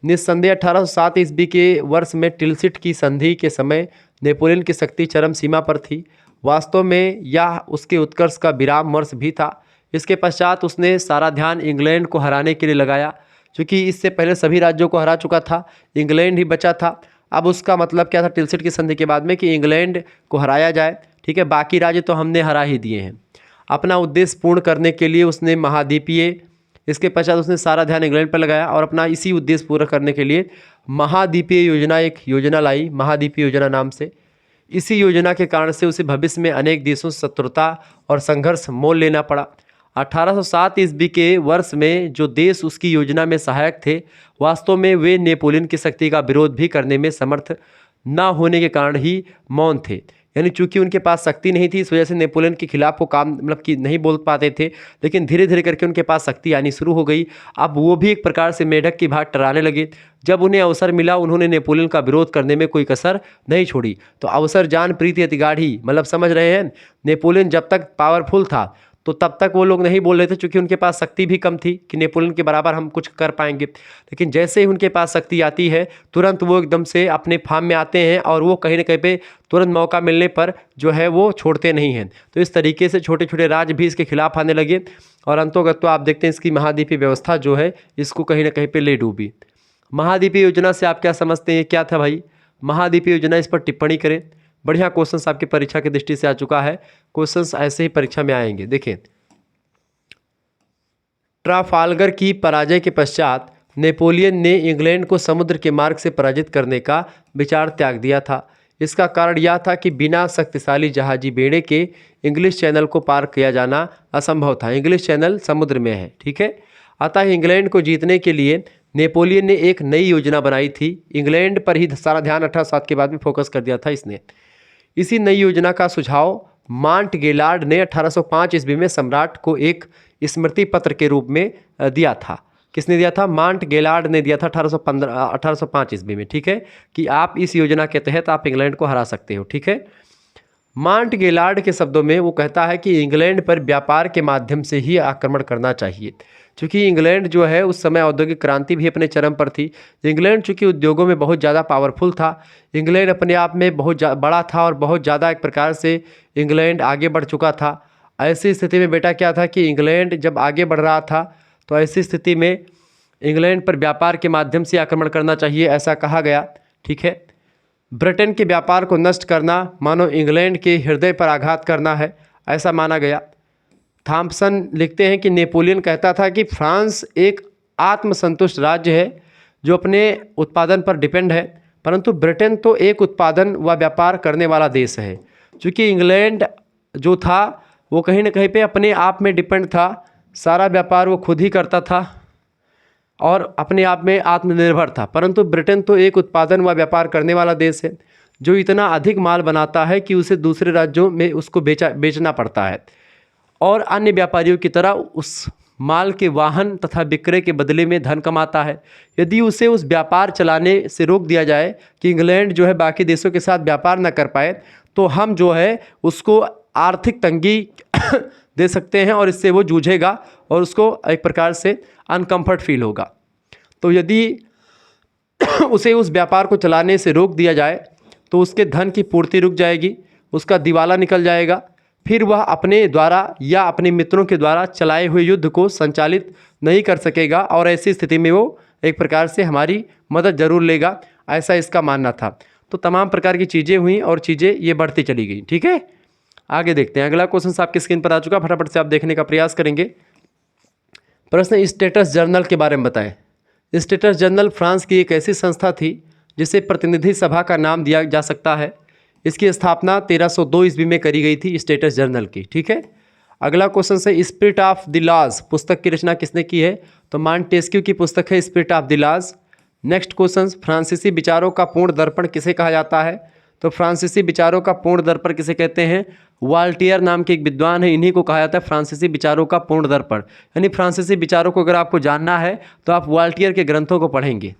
निस्संदेह 1807 ईस्वी के वर्ष में टिलसिट की संधि के समय नेपोलियन की शक्ति चरम सीमा पर थी। वास्तव में यह उसके उत्कर्ष का विराम वर्ष भी था। इसके पश्चात उसने सारा ध्यान इंग्लैंड को हराने के लिए लगाया। क्योंकि इससे पहले सभी राज्यों को हरा चुका था, इंग्लैंड ही बचा था। अब उसका मतलब क्या था टिलसिट की संधि के बाद में? कि इंग्लैंड को हराया जाए, ठीक है, बाकी राज्य तो हमने हरा ही दिए हैं। अपना उद्देश्य पूर्ण करने के लिए उसने इसके पश्चात उसने सारा ध्यान इंग्लैंड पर लगाया और अपना इसी उद्देश्य पूरा करने के लिए महाद्वीपीय योजना, एक योजना लाई, महाद्वीपीय योजना नाम से। इसी योजना के कारण से उसे भविष्य में अनेक देशों से शत्रुता और संघर्ष मोल लेना पड़ा। 1807 ईस्वी के वर्ष में जो देश उसकी योजना में सहायक थे, वास्तव में वे नेपोलियन की शक्ति का विरोध भी करने में समर्थ ना होने के कारण ही मौन थे। यानी चूंकि उनके पास शक्ति नहीं थी, इस वजह से नेपोलियन के खिलाफ वो काम मतलब कि नहीं बोल पाते थे। लेकिन धीरे धीरे करके उनके पास शक्ति आनी शुरू हो गई। अब वो भी एक प्रकार से मेढक की भांति टराने लगे। जब उन्हें अवसर मिला, उन्होंने नेपोलियन का विरोध करने में कोई कसर नहीं छोड़ी। तो अवसर जान प्रीति अति गाढ़ी, मतलब समझ रहे हैं, नेपोलियन जब तक पावरफुल था तो तब तक वो लोग नहीं बोल रहे थे, क्योंकि उनके पास शक्ति भी कम थी कि नेपोलियन के बराबर हम कुछ कर पाएंगे। लेकिन जैसे ही उनके पास शक्ति आती है, तुरंत वो एकदम से अपने फार्म में आते हैं और वो कहीं ना कहीं पे तुरंत मौका मिलने पर जो है वो छोड़ते नहीं हैं। तो इस तरीके से छोटे छोटे राज्य भी इसके खिलाफ आने लगे और अंतोगत तो आप देखते हैं इसकी महाद्वीपीय व्यवस्था जो है इसको कहीं ना कहीं पर ले डूबी। महाद्वीपीय योजना से आप क्या समझते हैं, क्या था भाई महाद्वीपीय योजना? इस पर टिप्पणी करें। बढ़िया क्वेश्चंस आपकी परीक्षा की दृष्टि से आ चुका है। क्वेश्चंस ऐसे ही परीक्षा में आएंगे। देखें, ट्राफालगर की पराजय के पश्चात नेपोलियन ने इंग्लैंड को समुद्र के मार्ग से पराजित करने का विचार त्याग दिया था। इसका कारण यह था कि बिना शक्तिशाली जहाजी बेड़े के इंग्लिश चैनल को पार किया जाना असंभव था। इंग्लिश चैनल समुद्र में है, ठीक है। अतः इंग्लैंड को जीतने के लिए नेपोलियन ने एक नई योजना बनाई थी। इंग्लैंड पर ही सारा ध्यान 1807 के बाद में फोकस कर दिया था इसने। इसी नई योजना का सुझाव मांट गेलार्ड ने 1805 ईस्वी में सम्राट को एक स्मृति पत्र के रूप में दिया था। किसने दिया था? मांट गेलार्ड ने दिया था 1805 ईस्वी में, ठीक है, कि आप इस योजना के तहत आप इंग्लैंड को हरा सकते हो, ठीक है। मांट गेलार्ड के शब्दों में वो कहता है कि इंग्लैंड पर व्यापार के माध्यम से ही आक्रमण करना चाहिए, क्योंकि इंग्लैंड जो है उस समय औद्योगिक क्रांति भी अपने चरम पर थी। इंग्लैंड चूँकि उद्योगों में बहुत ज़्यादा पावरफुल था, इंग्लैंड अपने आप में बहुत बड़ा था और बहुत ज़्यादा एक प्रकार से इंग्लैंड आगे बढ़ चुका था। ऐसी स्थिति में बेटा क्या था कि इंग्लैंड जब आगे बढ़ रहा था तो ऐसी स्थिति में इंग्लैंड पर व्यापार के माध्यम से आक्रमण करना चाहिए, ऐसा कहा गया, ठीक है। ब्रिटेन के व्यापार को नष्ट करना मानो इंग्लैंड के हृदय पर आघात करना है, ऐसा माना गया। थॉम्पसन लिखते हैं कि नेपोलियन कहता था कि फ्रांस एक आत्मसंतुष्ट राज्य है जो अपने उत्पादन पर डिपेंड है, परंतु ब्रिटेन तो एक उत्पादन व व्यापार करने वाला देश है। क्योंकि इंग्लैंड जो था वो कहीं ना कहीं पे अपने आप में डिपेंड था, सारा व्यापार वो खुद ही करता था और अपने आप में आत्मनिर्भर था, परंतु ब्रिटेन तो एक उत्पादन व व्यापार करने वाला देश है जो इतना अधिक माल बनाता है कि उसे दूसरे राज्यों में उसको बेचना पड़ता है और अन्य व्यापारियों की तरह उस माल के वाहन तथा विक्रय के बदले में धन कमाता है। यदि उसे उस व्यापार चलाने से रोक दिया जाए कि इंग्लैंड जो है बाकी देशों के साथ व्यापार न कर पाए, तो हम जो है उसको आर्थिक तंगी दे सकते हैं और इससे वो जूझेगा और उसको एक प्रकार से अनकम्फर्ट फील होगा। तो यदि उसे उस व्यापार को चलाने से रोक दिया जाए तो उसके धन की पूर्ति रुक जाएगी, उसका दिवाला निकल जाएगा, फिर वह अपने द्वारा या अपने मित्रों के द्वारा चलाए हुए युद्ध को संचालित नहीं कर सकेगा और ऐसी स्थिति में वो एक प्रकार से हमारी मदद ज़रूर लेगा, ऐसा इसका मानना था। तो तमाम प्रकार की चीज़ें हुई और चीज़ें ये बढ़ती चली गई, ठीक है। आगे देखते हैं, अगला क्वेश्चन आपकी स्क्रीन पर आ चुका, फटाफट से आप देखने का प्रयास करेंगे। प्रश्न, स्टेटस जर्नल के बारे में बताएं। स्टेटस जर्नल फ्रांस की एक ऐसी संस्था थी जिसे प्रतिनिधि सभा का नाम दिया जा सकता है। इसकी स्थापना 1302 ईस्वी में करी गई थी स्टेटस जर्नल की, ठीक है। अगला क्वेश्चन है, स्पिरिट ऑफ द लॉज पुस्तक की रचना किसने की है? तो मॉन्टेस्क्यू की पुस्तक है spirit of the laws. Next question, फ्रांसीसी विचारों का पूर्ण दर्पण किसे कहा जाता है? तो फ्रांसीसी विचारों का पूर्ण दर्पण किसे कहते हैं? वाल्टियर नाम के एक विद्वान है, इन्हीं को कहा जाता है फ्रांसीसी विचारों का पूर्ण दर्पण। यानी फ्रांसीसी विचारों को अगर आपको जानना है तो आप वाल्टियर के ग्रंथों को पढ़ेंगे।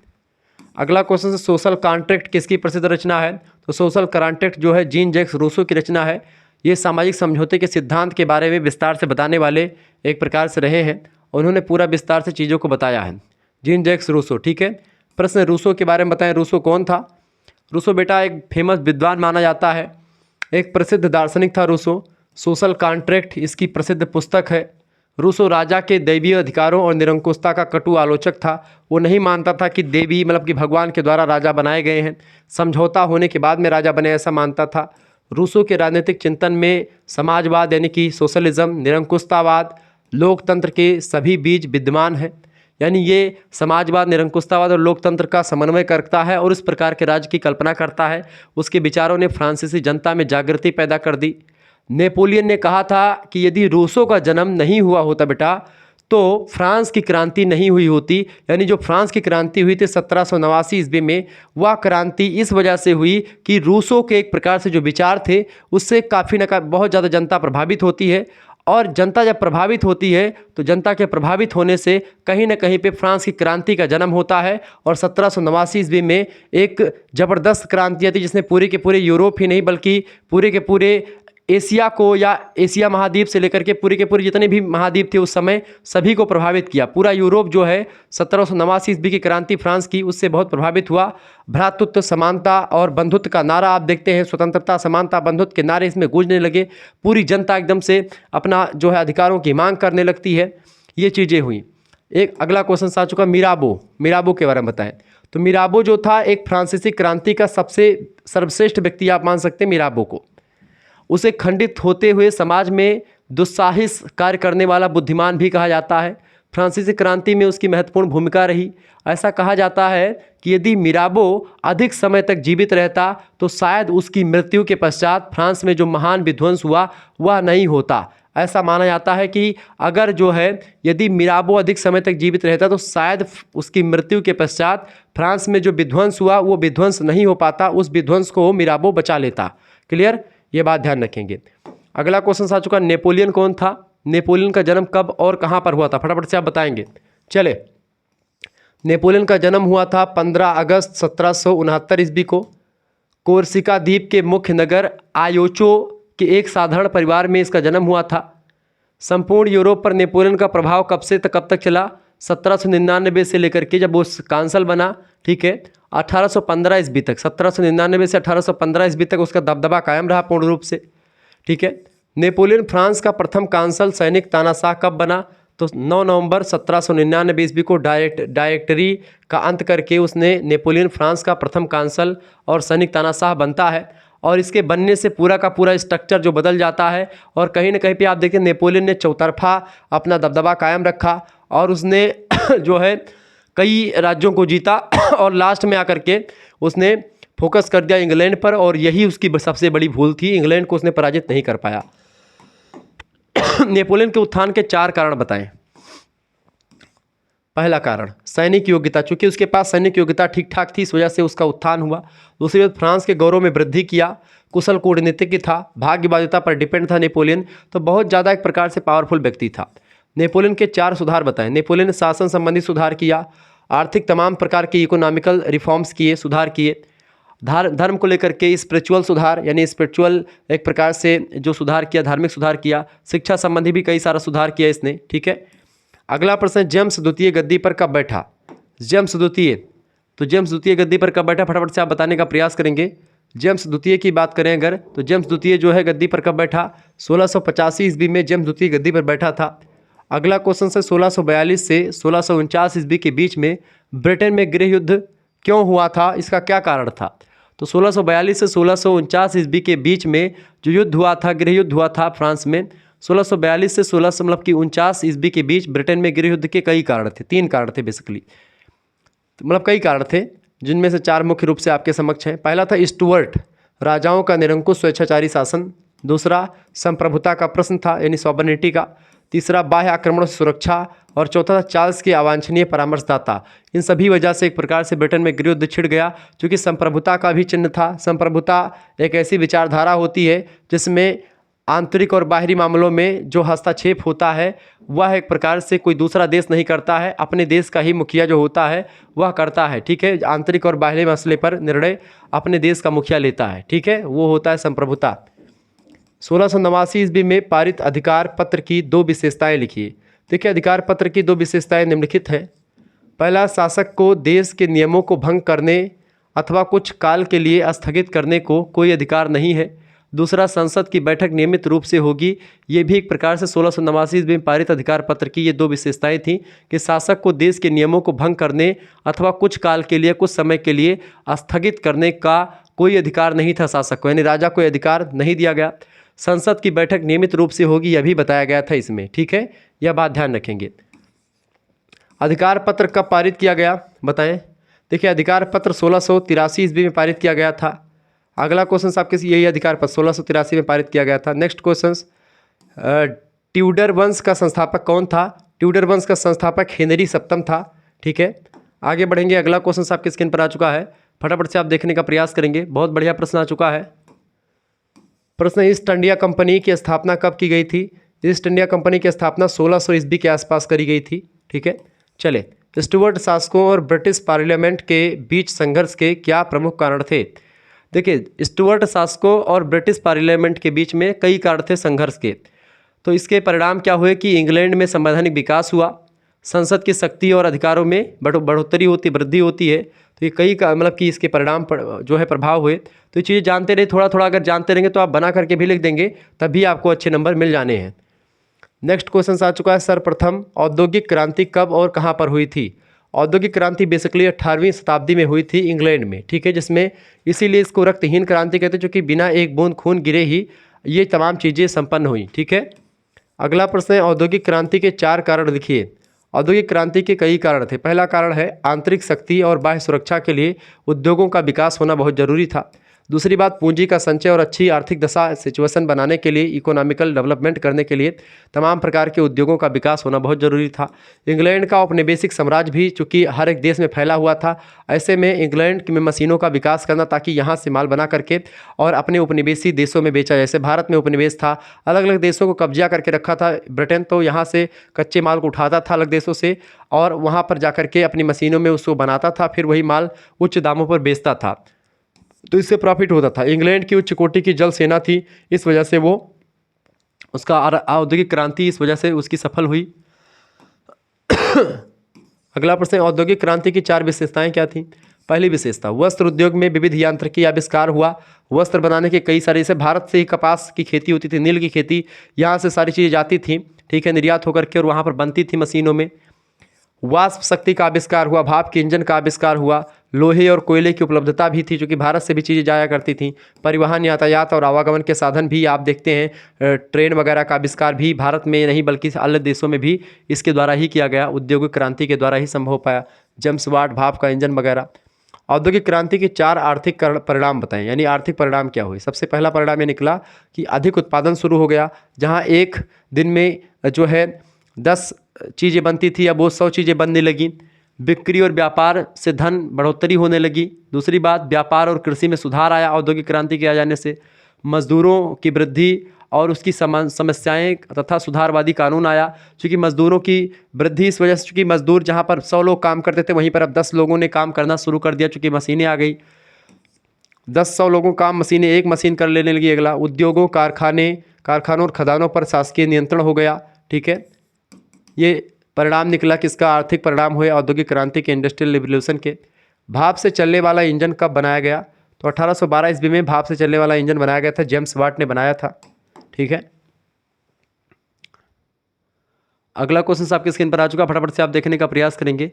अगला क्वेश्चन, सोशल कॉन्ट्रैक्ट किसकी प्रसिद्ध रचना है? तो सोशल कॉन्ट्रैक्ट जो है जीन जैक्स रूसो की रचना है। ये सामाजिक समझौते के सिद्धांत के बारे में विस्तार से बताने वाले एक प्रकार से रहे हैं, उन्होंने पूरा विस्तार से चीज़ों को बताया है, जीन जैक्स रूसो, ठीक है। प्रश्न, रूसो के बारे में बताएं, रूसो कौन था? रूसो बेटा एक फेमस विद्वान माना जाता है, एक प्रसिद्ध दार्शनिक था रूसो। सोशल कॉन्ट्रैक्ट इसकी प्रसिद्ध पुस्तक है। रूसो राजा के दैवीय अधिकारों और निरंकुशता का कटु आलोचक था। वो नहीं मानता था कि देवी मतलब कि भगवान के द्वारा राजा बनाए गए हैं, समझौता होने के बाद में राजा बने, ऐसा मानता था। रूसो के राजनीतिक चिंतन में समाजवाद यानी कि सोशलिज्म, निरंकुशतावाद, लोकतंत्र के सभी बीज विद्यमान हैं। यानी ये समाजवाद, निरंकुशतावाद और लोकतंत्र का समन्वय करता है और इस प्रकार के राज्य की कल्पना करता है। उसके विचारों ने फ्रांसीसी जनता में जागृति पैदा कर दी। नेपोलियन ने कहा था कि यदि रूसों का जन्म नहीं हुआ होता बेटा तो फ्रांस की क्रांति नहीं हुई होती। यानी जो फ्रांस की क्रांति हुई थी 1789 ईस्वी में, वह क्रांति इस वजह से हुई कि रूसों के एक प्रकार से जो विचार थे उससे काफ़ी बहुत ज़्यादा जनता प्रभावित होती है। और जनता जब प्रभावित होती है तो जनता के प्रभावित होने से कहीं ना कहीं पे फ्रांस की क्रांति का जन्म होता है। और 1789 ईस्वी में एक ज़बरदस्त क्रांति आई थी जिसने पूरे के पूरे यूरोप ही नहीं बल्कि पूरे के पूरे एशिया को, या एशिया महाद्वीप से लेकर के पूरे जितने भी महाद्वीप थे उस समय सभी को प्रभावित किया। पूरा यूरोप जो है 1789 ईस्वी की क्रांति फ्रांस की उससे बहुत प्रभावित हुआ। भ्रातृत्व, समानता और बंधुत्व का नारा आप देखते हैं, स्वतंत्रता, समानता, बंधुत्व के नारे इसमें गूंजने लगे। पूरी जनता एकदम से अपना जो है अधिकारों की मांग करने लगती है। ये चीज़ें हुई। एक अगला क्वेश्चन आ चुका, मिराबो के बारे में बताएं। तो मिराबो जो था एक फ्रांसीसी क्रांति का सबसे सर्वश्रेष्ठ व्यक्ति आप मान सकते हैं मिराबो को। उसे खंडित होते हुए समाज में दुस्साहस कार्य करने वाला बुद्धिमान भी कहा जाता है। फ्रांसीसी क्रांति में उसकी महत्वपूर्ण भूमिका रही। ऐसा कहा जाता है कि यदि मिराबो अधिक समय तक जीवित रहता तो शायद उसकी मृत्यु के पश्चात फ्रांस में जो महान विध्वंस हुआ वह नहीं होता। ऐसा माना जाता है कि अगर जो है यदि मिराबो अधिक समय तक जीवित रहता तो शायद उसकी मृत्यु के पश्चात फ्रांस में जो विध्वंस हुआ वो विध्वंस नहीं हो पाता, उस विध्वंस को मिराबो बचा लेता। क्लियर, ये बात ध्यान रखेंगे। अगला क्वेश्चन आ चुका, नेपोलियन कौन था? नेपोलियन का जन्म कब और कहाँ पर हुआ था? फटाफट से आप बताएंगे। चले, नेपोलियन का जन्म हुआ था 15 अगस्त 1769 ईस्वी को कोर्सिका द्वीप के मुख्य नगर आयोचो के एक साधारण परिवार में इसका जन्म हुआ था। संपूर्ण यूरोप पर नेपोलियन का प्रभाव कब से कब तक चला? 1799 से लेकर के जब वो कांसल बना, ठीक है, 1815 ईस्वी तक, 1799 से 1815 ईस्वी तक उसका दबदबा कायम रहा पूर्ण रूप से, ठीक है। नेपोलियन फ्रांस का प्रथम कांसल सैनिक तानाशाह कब बना? तो 9 नवंबर 1799 ईस्वी को डायरेक्टरी का अंत करके उसने नेपोलियन फ्रांस का प्रथम कांसल और सैनिक तानाशाह बनता है। और इसके बनने से पूरा का पूरा स्ट्रक्चर जो बदल जाता है। और कहीं ना कहीं पे आप देखिए नेपोलियन ने चौतरफा अपना दबदबा कायम रखा और उसने जो है कई राज्यों को जीता और लास्ट में आकर के उसने फोकस कर दिया इंग्लैंड पर, और यही उसकी सबसे बड़ी भूल थी, इंग्लैंड को उसने पराजित नहीं कर पाया। नेपोलियन के उत्थान के 4 कारण बताएं। पहला कारण सैनिक योग्यता, चूंकि उसके पास सैनिक योग्यता ठीक ठाक थी इस वजह से उसका उत्थान हुआ। दूसरी बात, फ्रांस के गौरव में वृद्धि किया, कुशल कूटनीतिज्ञ था, भाग्यबाधिता पर डिपेंड था नेपोलियन, तो बहुत ज़्यादा एक प्रकार से पावरफुल व्यक्ति था। नेपोलियन के 4 सुधार बताएं। नेपोलियन ने शासन संबंधी सुधार किया, आर्थिक तमाम प्रकार के इकोनॉमिकल रिफॉर्म्स किए, सुधार किए, धर्म को लेकर के स्पिरिचुअल सुधार, यानी स्पिरिचुअल एक प्रकार से जो सुधार किया, धार्मिक सुधार किया, शिक्षा संबंधी भी कई सारा सुधार किया इसने, ठीक है। अगला प्रश्न, जेम्स द्वितीय गद्दी पर कब बैठा? जेम्स द्वितीय, तो जेम्स द्वितीय गद्दी पर कब बैठा? फटाफट से आप बताने का प्रयास करेंगे। जेम्स द्वितीय की बात करें अगर, तो जेम्स द्वितीय जो है गद्दी पर कब बैठा? 1685 ईस्वी में जेम्स द्वितीय गद्दी पर बैठा था। अगला क्वेश्चन से 1642 से 1649 ईस्वी के बीच में ब्रिटेन में गृह युद्ध क्यों हुआ था? इसका क्या कारण था? तो 1642 से 1649 ईस्वी के बीच में जो युद्ध हुआ था, गृह युद्ध हुआ था फ्रांस में, 1642 से 1649 ईस्वी के बीच ब्रिटेन में गृह युद्ध के कई कारण थे, 3 कारण थे बेसिकली, मतलब कई कारण थे जिनमें से 4 मुख्य रूप से आपके समक्ष हैं। पहला था स्टुअर्ट राजाओं का निरंकुश स्वेच्छाचारी शासन, दूसरा संप्रभुता का प्रश्न था यानी सॉवरेनिटी का, तीसरा बाह्य आक्रमणों से सुरक्षा, और चौथा था चार्ल्स के अवांछनीय परामर्शदाता। इन सभी वजह से एक प्रकार से ब्रिटेन में गृह युद्ध छिड़ गया, क्योंकि संप्रभुता का भी चिन्ह था। संप्रभुता एक ऐसी विचारधारा होती है जिसमें आंतरिक और बाहरी मामलों में जो हस्तक्षेप होता है वह एक प्रकार से कोई दूसरा देश नहीं करता है, अपने देश का ही मुखिया जो होता है वह करता है, ठीक है। आंतरिक और बाहरी मसले पर निर्णय अपने देश का मुखिया लेता है, ठीक है, वो होता है संप्रभुता। 1689 ईस्वी में पारित अधिकार पत्र की 2 विशेषताएं लिखिए। देखिए, अधिकार पत्र की 2 विशेषताएं निम्नलिखित हैं। पहला, शासक को देश के नियमों को भंग करने अथवा कुछ काल के लिए स्थगित करने को कोई अधिकार नहीं है। दूसरा, संसद की बैठक नियमित रूप से होगी। ये भी एक प्रकार से 1689 ईस्वी में पारित अधिकार पत्र की ये 2 विशेषताएं थीं कि शासक को देश के नियमों को भंग करने अथवा कुछ काल के लिए, कुछ समय के लिए स्थगित करने का कोई अधिकार नहीं था शासक को, यानी राजा को अधिकार नहीं दिया गया। संसद की बैठक नियमित रूप से होगी, यह भी बताया गया था इसमें, ठीक है, यह बात ध्यान रखेंगे। अधिकार पत्र कब पारित किया गया बताएं। देखिए, अधिकार पत्र 1683 ईस्वी में पारित किया गया था। अगला क्वेश्चन आपके यही अधिकार पद 1683 में पारित किया गया था। नेक्स्ट क्वेश्चन, ट्यूडर वंश का संस्थापक कौन था? ट्यूडर वंश का संस्थापक हेनरी सप्तम था। ठीक है, आगे बढ़ेंगे। अगला क्वेश्चन आपके स्क्रीन पर आ चुका है, फटाफट से आप देखने का प्रयास करेंगे। बहुत बढ़िया प्रश्न आ चुका है। प्रश्न, ईस्ट इंडिया कंपनी की स्थापना कब की गई थी? ईस्ट इंडिया कंपनी की स्थापना 1600 ईस्वी के आसपास करी गई थी। ठीक है, चले। स्टुअर्ट शासकों और ब्रिटिश पार्लियामेंट के बीच संघर्ष के क्या प्रमुख कारण थे? देखिए, स्टुअर्ट शासकों और ब्रिटिश पार्लियामेंट के बीच में कई कारण थे संघर्ष के। तो इसके परिणाम क्या हुए कि इंग्लैंड में संवैधानिक विकास हुआ, संसद की शक्ति और अधिकारों में बढ़ोतरी होती, वृद्धि होती है। तो ये कई का मतलब कि इसके परिणाम जो है प्रभाव हुए। तो ये चीज़ें जानते रहे, थोड़ा थोड़ा अगर जानते रहेंगे तो आप बना करके भी लिख देंगे, तभी आपको अच्छे नंबर मिल जाने हैं। नेक्स्ट क्वेश्चन आ चुका है, सर्वप्रथम औद्योगिक क्रांति कब और कहाँ पर हुई थी? औद्योगिक क्रांति बेसिकली 18वीं शताब्दी में हुई थी इंग्लैंड में। ठीक है, जिसमें इसीलिए इसको रक्तहीन क्रांति कहते हैं, क्योंकि बिना एक बूंद खून गिरे ही ये तमाम चीज़ें संपन्न हुई। ठीक है, अगला प्रश्न है, औद्योगिक क्रांति के 4 कारण लिखिए। औद्योगिक क्रांति के कई कारण थे। पहला कारण है आंतरिक शक्ति और बाह्य सुरक्षा के लिए उद्योगों का विकास होना बहुत जरूरी था। दूसरी बात, पूंजी का संचय और अच्छी आर्थिक दशा सिचुएशन बनाने के लिए, इकोनॉमिकल डेवलपमेंट करने के लिए तमाम प्रकार के उद्योगों का विकास होना बहुत ज़रूरी था। इंग्लैंड का औपनिवेशिक साम्राज्य भी चूँकि हर एक देश में फैला हुआ था, ऐसे में इंग्लैंड में मशीनों का विकास करना ताकि यहाँ से माल बना करके और अपने उपनिवेशी देशों में बेचा। जैसे भारत में उपनिवेश था, अलग अलग देशों को कब्जा करके रखा था ब्रिटेन, तो यहाँ से कच्चे माल को उठाता था अलग देशों से और वहाँ पर जा करके अपनी मशीनों में उसको बनाता था, फिर वही माल उच्च दामों पर बेचता था, तो इससे प्रॉफिट होता था। इंग्लैंड की उच्च कोटि की जल सेना थी, इस वजह से वो उसका औद्योगिक क्रांति इस वजह से उसकी सफल हुई। अगला प्रश्न, औद्योगिक क्रांति की 4 विशेषताएं क्या थी? पहली विशेषता, वस्त्र उद्योग में विविध यांत्रिकी आविष्कार हुआ। वस्त्र बनाने के कई सारे, जैसे भारत से ही कपास की खेती होती थी, नील की खेती, यहाँ से सारी चीज़ें जाती थी। ठीक है, निर्यात होकर के और वहाँ पर बनती थी मशीनों में। वाष्प शक्ति का आविष्कार हुआ, भाप के इंजन का आविष्कार हुआ। लोहे और कोयले की उपलब्धता भी थी, क्योंकि भारत से भी चीज़ें जाया करती थी। परिवहन, यातायात और आवागमन के साधन भी आप देखते हैं, ट्रेन वगैरह का आविष्कार भी भारत में नहीं बल्कि अन्य देशों में भी इसके द्वारा ही किया गया, औद्योगिक क्रांति के द्वारा ही संभव हो पाया। जेम्स वाट, भाप का इंजन वगैरह। औद्योगिक क्रांति के 4 आर्थिक परिणाम बताएं, यानी आर्थिक परिणाम क्या हुए? सबसे पहला परिणाम ये निकला कि अधिक उत्पादन शुरू हो गया। जहाँ एक दिन में जो है 10 चीज़ें बनती थी, अब वो 100 चीज़ें बनने लगी। बिक्री और व्यापार से धन बढ़ोतरी होने लगी। दूसरी बात, व्यापार और कृषि में सुधार आया औद्योगिक क्रांति के आ जाने से। मजदूरों की वृद्धि और उसकी समस्याएं तथा सुधारवादी कानून आया, क्योंकि मजदूरों की वृद्धि इस वजह से, क्योंकि मजदूर जहां पर 100 लोग काम करते थे वहीं पर अब 10 लोगों ने काम करना शुरू कर दिया, क्योंकि मशीनें आ गई। 10-100 लोगों का काम मशीनें एक मशीन कर लेने लगी। अगला, उद्योगों, कारखानों और खदानों पर शासकीय नियंत्रण हो गया। ठीक है, ये परिणाम निकला किसका? आर्थिक परिणाम हुए औद्योगिक क्रांति के, इंडस्ट्रियल रिवोल्यूशन के। भाप से चलने वाला इंजन कब बनाया गया? तो 1812 ईस्वी में भाप से चलने वाला इंजन बनाया गया था, जेम्स वाट ने बनाया था। ठीक है, अगला क्वेश्चन आपकी स्क्रीन पर आ चुका, फटाफट से आप देखने का प्रयास करेंगे।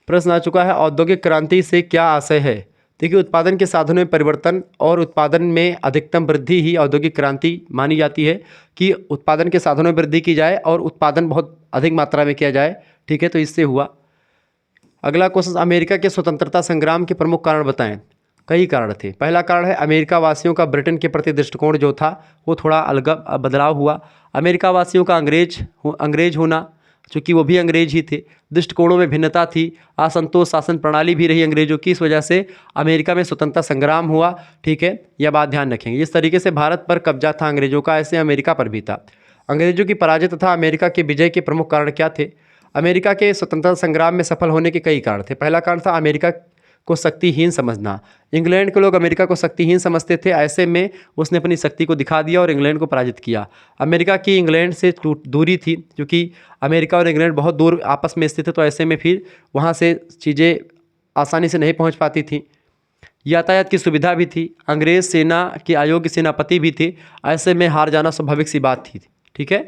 प्रश्न आ चुका है, औद्योगिक क्रांति से क्या आशय है? देखिए, उत्पादन के साधनों में परिवर्तन और उत्पादन में अधिकतम वृद्धि ही औद्योगिक क्रांति मानी जाती है, कि उत्पादन के साधनों में वृद्धि की जाए और उत्पादन बहुत अधिक मात्रा में किया जाए। ठीक है, तो इससे हुआ। अगला क्वेश्चन, अमेरिका के स्वतंत्रता संग्राम के प्रमुख कारण बताएं। कई कारण थे। पहला कारण है अमेरिका वासियों का ब्रिटेन के प्रति दृष्टिकोण जो था वो थोड़ा अलग बदलाव हुआ। अमेरिका वासियों का अंग्रेज होना, चूँकि वो भी अंग्रेज ही थे, दृष्टिकोणों में भिन्नता थी, असंतोष शासन प्रणाली भी रही अंग्रेजों की, इस वजह से अमेरिका में स्वतंत्रता संग्राम हुआ। ठीक है, यह बात ध्यान रखेंगे। जिस तरीके से भारत पर कब्जा था अंग्रेजों का, ऐसे अमेरिका पर भी था। अंग्रेजों की पराजय तथा अमेरिका के विजय के प्रमुख कारण क्या थे? अमेरिका के स्वतंत्रता संग्राम में सफल होने के कई कारण थे। पहला कारण था अमेरिका को शक्तिहीन समझना। इंग्लैंड के लोग अमेरिका को शक्तिहीन समझते थे, ऐसे में उसने अपनी शक्ति को दिखा दिया और इंग्लैंड को पराजित किया। अमेरिका की इंग्लैंड से दूरी थी, क्योंकि अमेरिका और इंग्लैंड बहुत दूर आपस में स्थित थे, तो ऐसे में फिर वहाँ से चीज़ें आसानी से नहीं पहुँच पाती थी। यातायात की सुविधा भी थी, अंग्रेज सेना के अयोग्य सेनापति भी थे, ऐसे में हार जाना स्वाभाविक सी बात थी। ठीक है,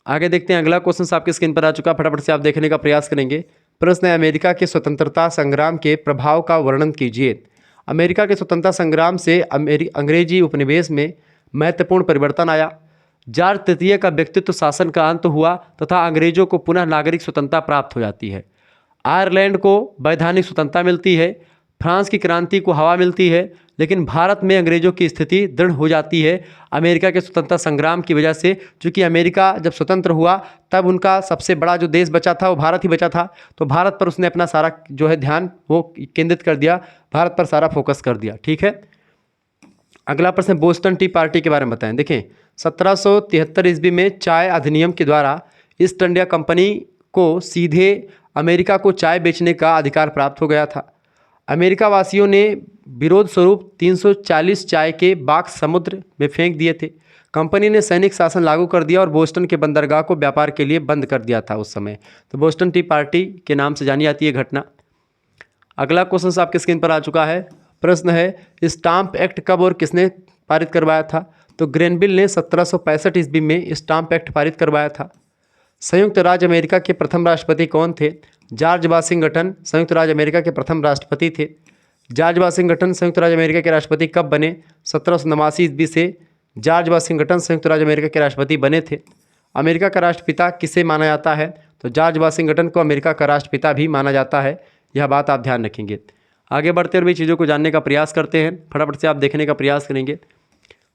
आगे देखते हैं। अगला क्वेश्चन आपके स्क्रीन पर आ चुका, फटाफट से आप देखने का प्रयास करेंगे। प्रश्न है, अमेरिका के स्वतंत्रता संग्राम के प्रभाव का वर्णन कीजिए। अमेरिका के स्वतंत्रता संग्राम से अंग्रेजी उपनिवेश में महत्वपूर्ण परिवर्तन आया। जॉर्ज तृतीय का व्यक्तित्व शासन का अंत हुआ तथा अंग्रेजों को पुनः नागरिक स्वतंत्रता प्राप्त हो जाती है। आयरलैंड को वैधानिक स्वतंत्रता मिलती है। फ्रांस की क्रांति को हवा मिलती है, लेकिन भारत में अंग्रेज़ों की स्थिति दृढ़ हो जाती है अमेरिका के स्वतंत्रता संग्राम की वजह से। चूँकि अमेरिका जब स्वतंत्र हुआ तब उनका सबसे बड़ा जो देश बचा था वो भारत ही बचा था, तो भारत पर उसने अपना सारा जो है ध्यान वो केंद्रित कर दिया, भारत पर सारा फोकस कर दिया। ठीक है, अगला प्रश्न बोस्टन टी पार्टी के बारे में बताएं। देखें, 1773 ईस्वी में चाय अधिनियम के द्वारा ईस्ट इंडिया कंपनी को सीधे अमेरिका को चाय बेचने का अधिकार प्राप्त हो गया था। अमेरिका वासियों ने विरोध स्वरूप 340 चाय के बाक्स समुद्र में फेंक दिए थे। कंपनी ने सैनिक शासन लागू कर दिया और बोस्टन के बंदरगाह को व्यापार के लिए बंद कर दिया था उस समय। तो बोस्टन टी पार्टी के नाम से जानी जाती है घटना। अगला क्वेश्चन आपके स्क्रीन पर आ चुका है। प्रश्न है, स्टाम्प एक्ट कब और किसने पारित करवाया था? तो ग्रेनविल ने 1765 ईस्वी में स्टाम्प एक्ट पारित करवाया था। संयुक्त राज्य अमेरिका के प्रथम राष्ट्रपति कौन थे? जॉर्ज वाशिंगटन संयुक्त राज्य अमेरिका के प्रथम राष्ट्रपति थे। जॉर्ज वाशिंगटन संयुक्त राज्य अमेरिका के राष्ट्रपति कब बने? 1789 ईस्वी से जॉर्ज वाशिंगटन संयुक्त राज्य अमेरिका के राष्ट्रपति बने थे। अमेरिका का राष्ट्रपिता किसे माना जाता है? तो जॉर्ज वाशिंगटन को अमेरिका का राष्ट्रपिता भी माना जाता है। यह बात आप ध्यान रखेंगे। आगे बढ़ते हुए चीज़ों को जानने का प्रयास करते हैं, फटाफट से आप देखने का प्रयास करेंगे।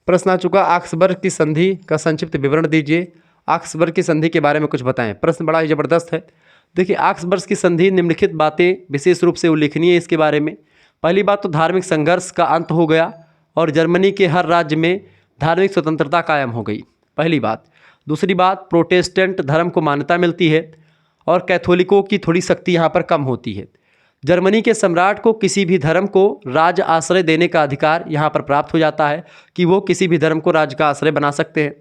प्रश्न आ चुका, ऑक्सबर्ग की संधि का संक्षिप्त विवरण दीजिए। ऑक्सबर्ग की संधि के बारे में कुछ बताएं। प्रश्न बड़ा ही ज़बरदस्त है। देखिए, ऑक्सबर्ग की संधि निम्नलिखित बातें विशेष रूप से उल्लेखनीय है इसके बारे में। पहली बात तो धार्मिक संघर्ष का अंत हो गया और जर्मनी के हर राज्य में धार्मिक स्वतंत्रता कायम हो गई, पहली बात। दूसरी बात, प्रोटेस्टेंट धर्म को मान्यता मिलती है और कैथोलिकों की थोड़ी शक्ति यहाँ पर कम होती है। जर्मनी के सम्राट को किसी भी धर्म को राज आश्रय देने का अधिकार यहाँ पर प्राप्त हो जाता है कि वो किसी भी धर्म को राज का आश्रय बना सकते हैं।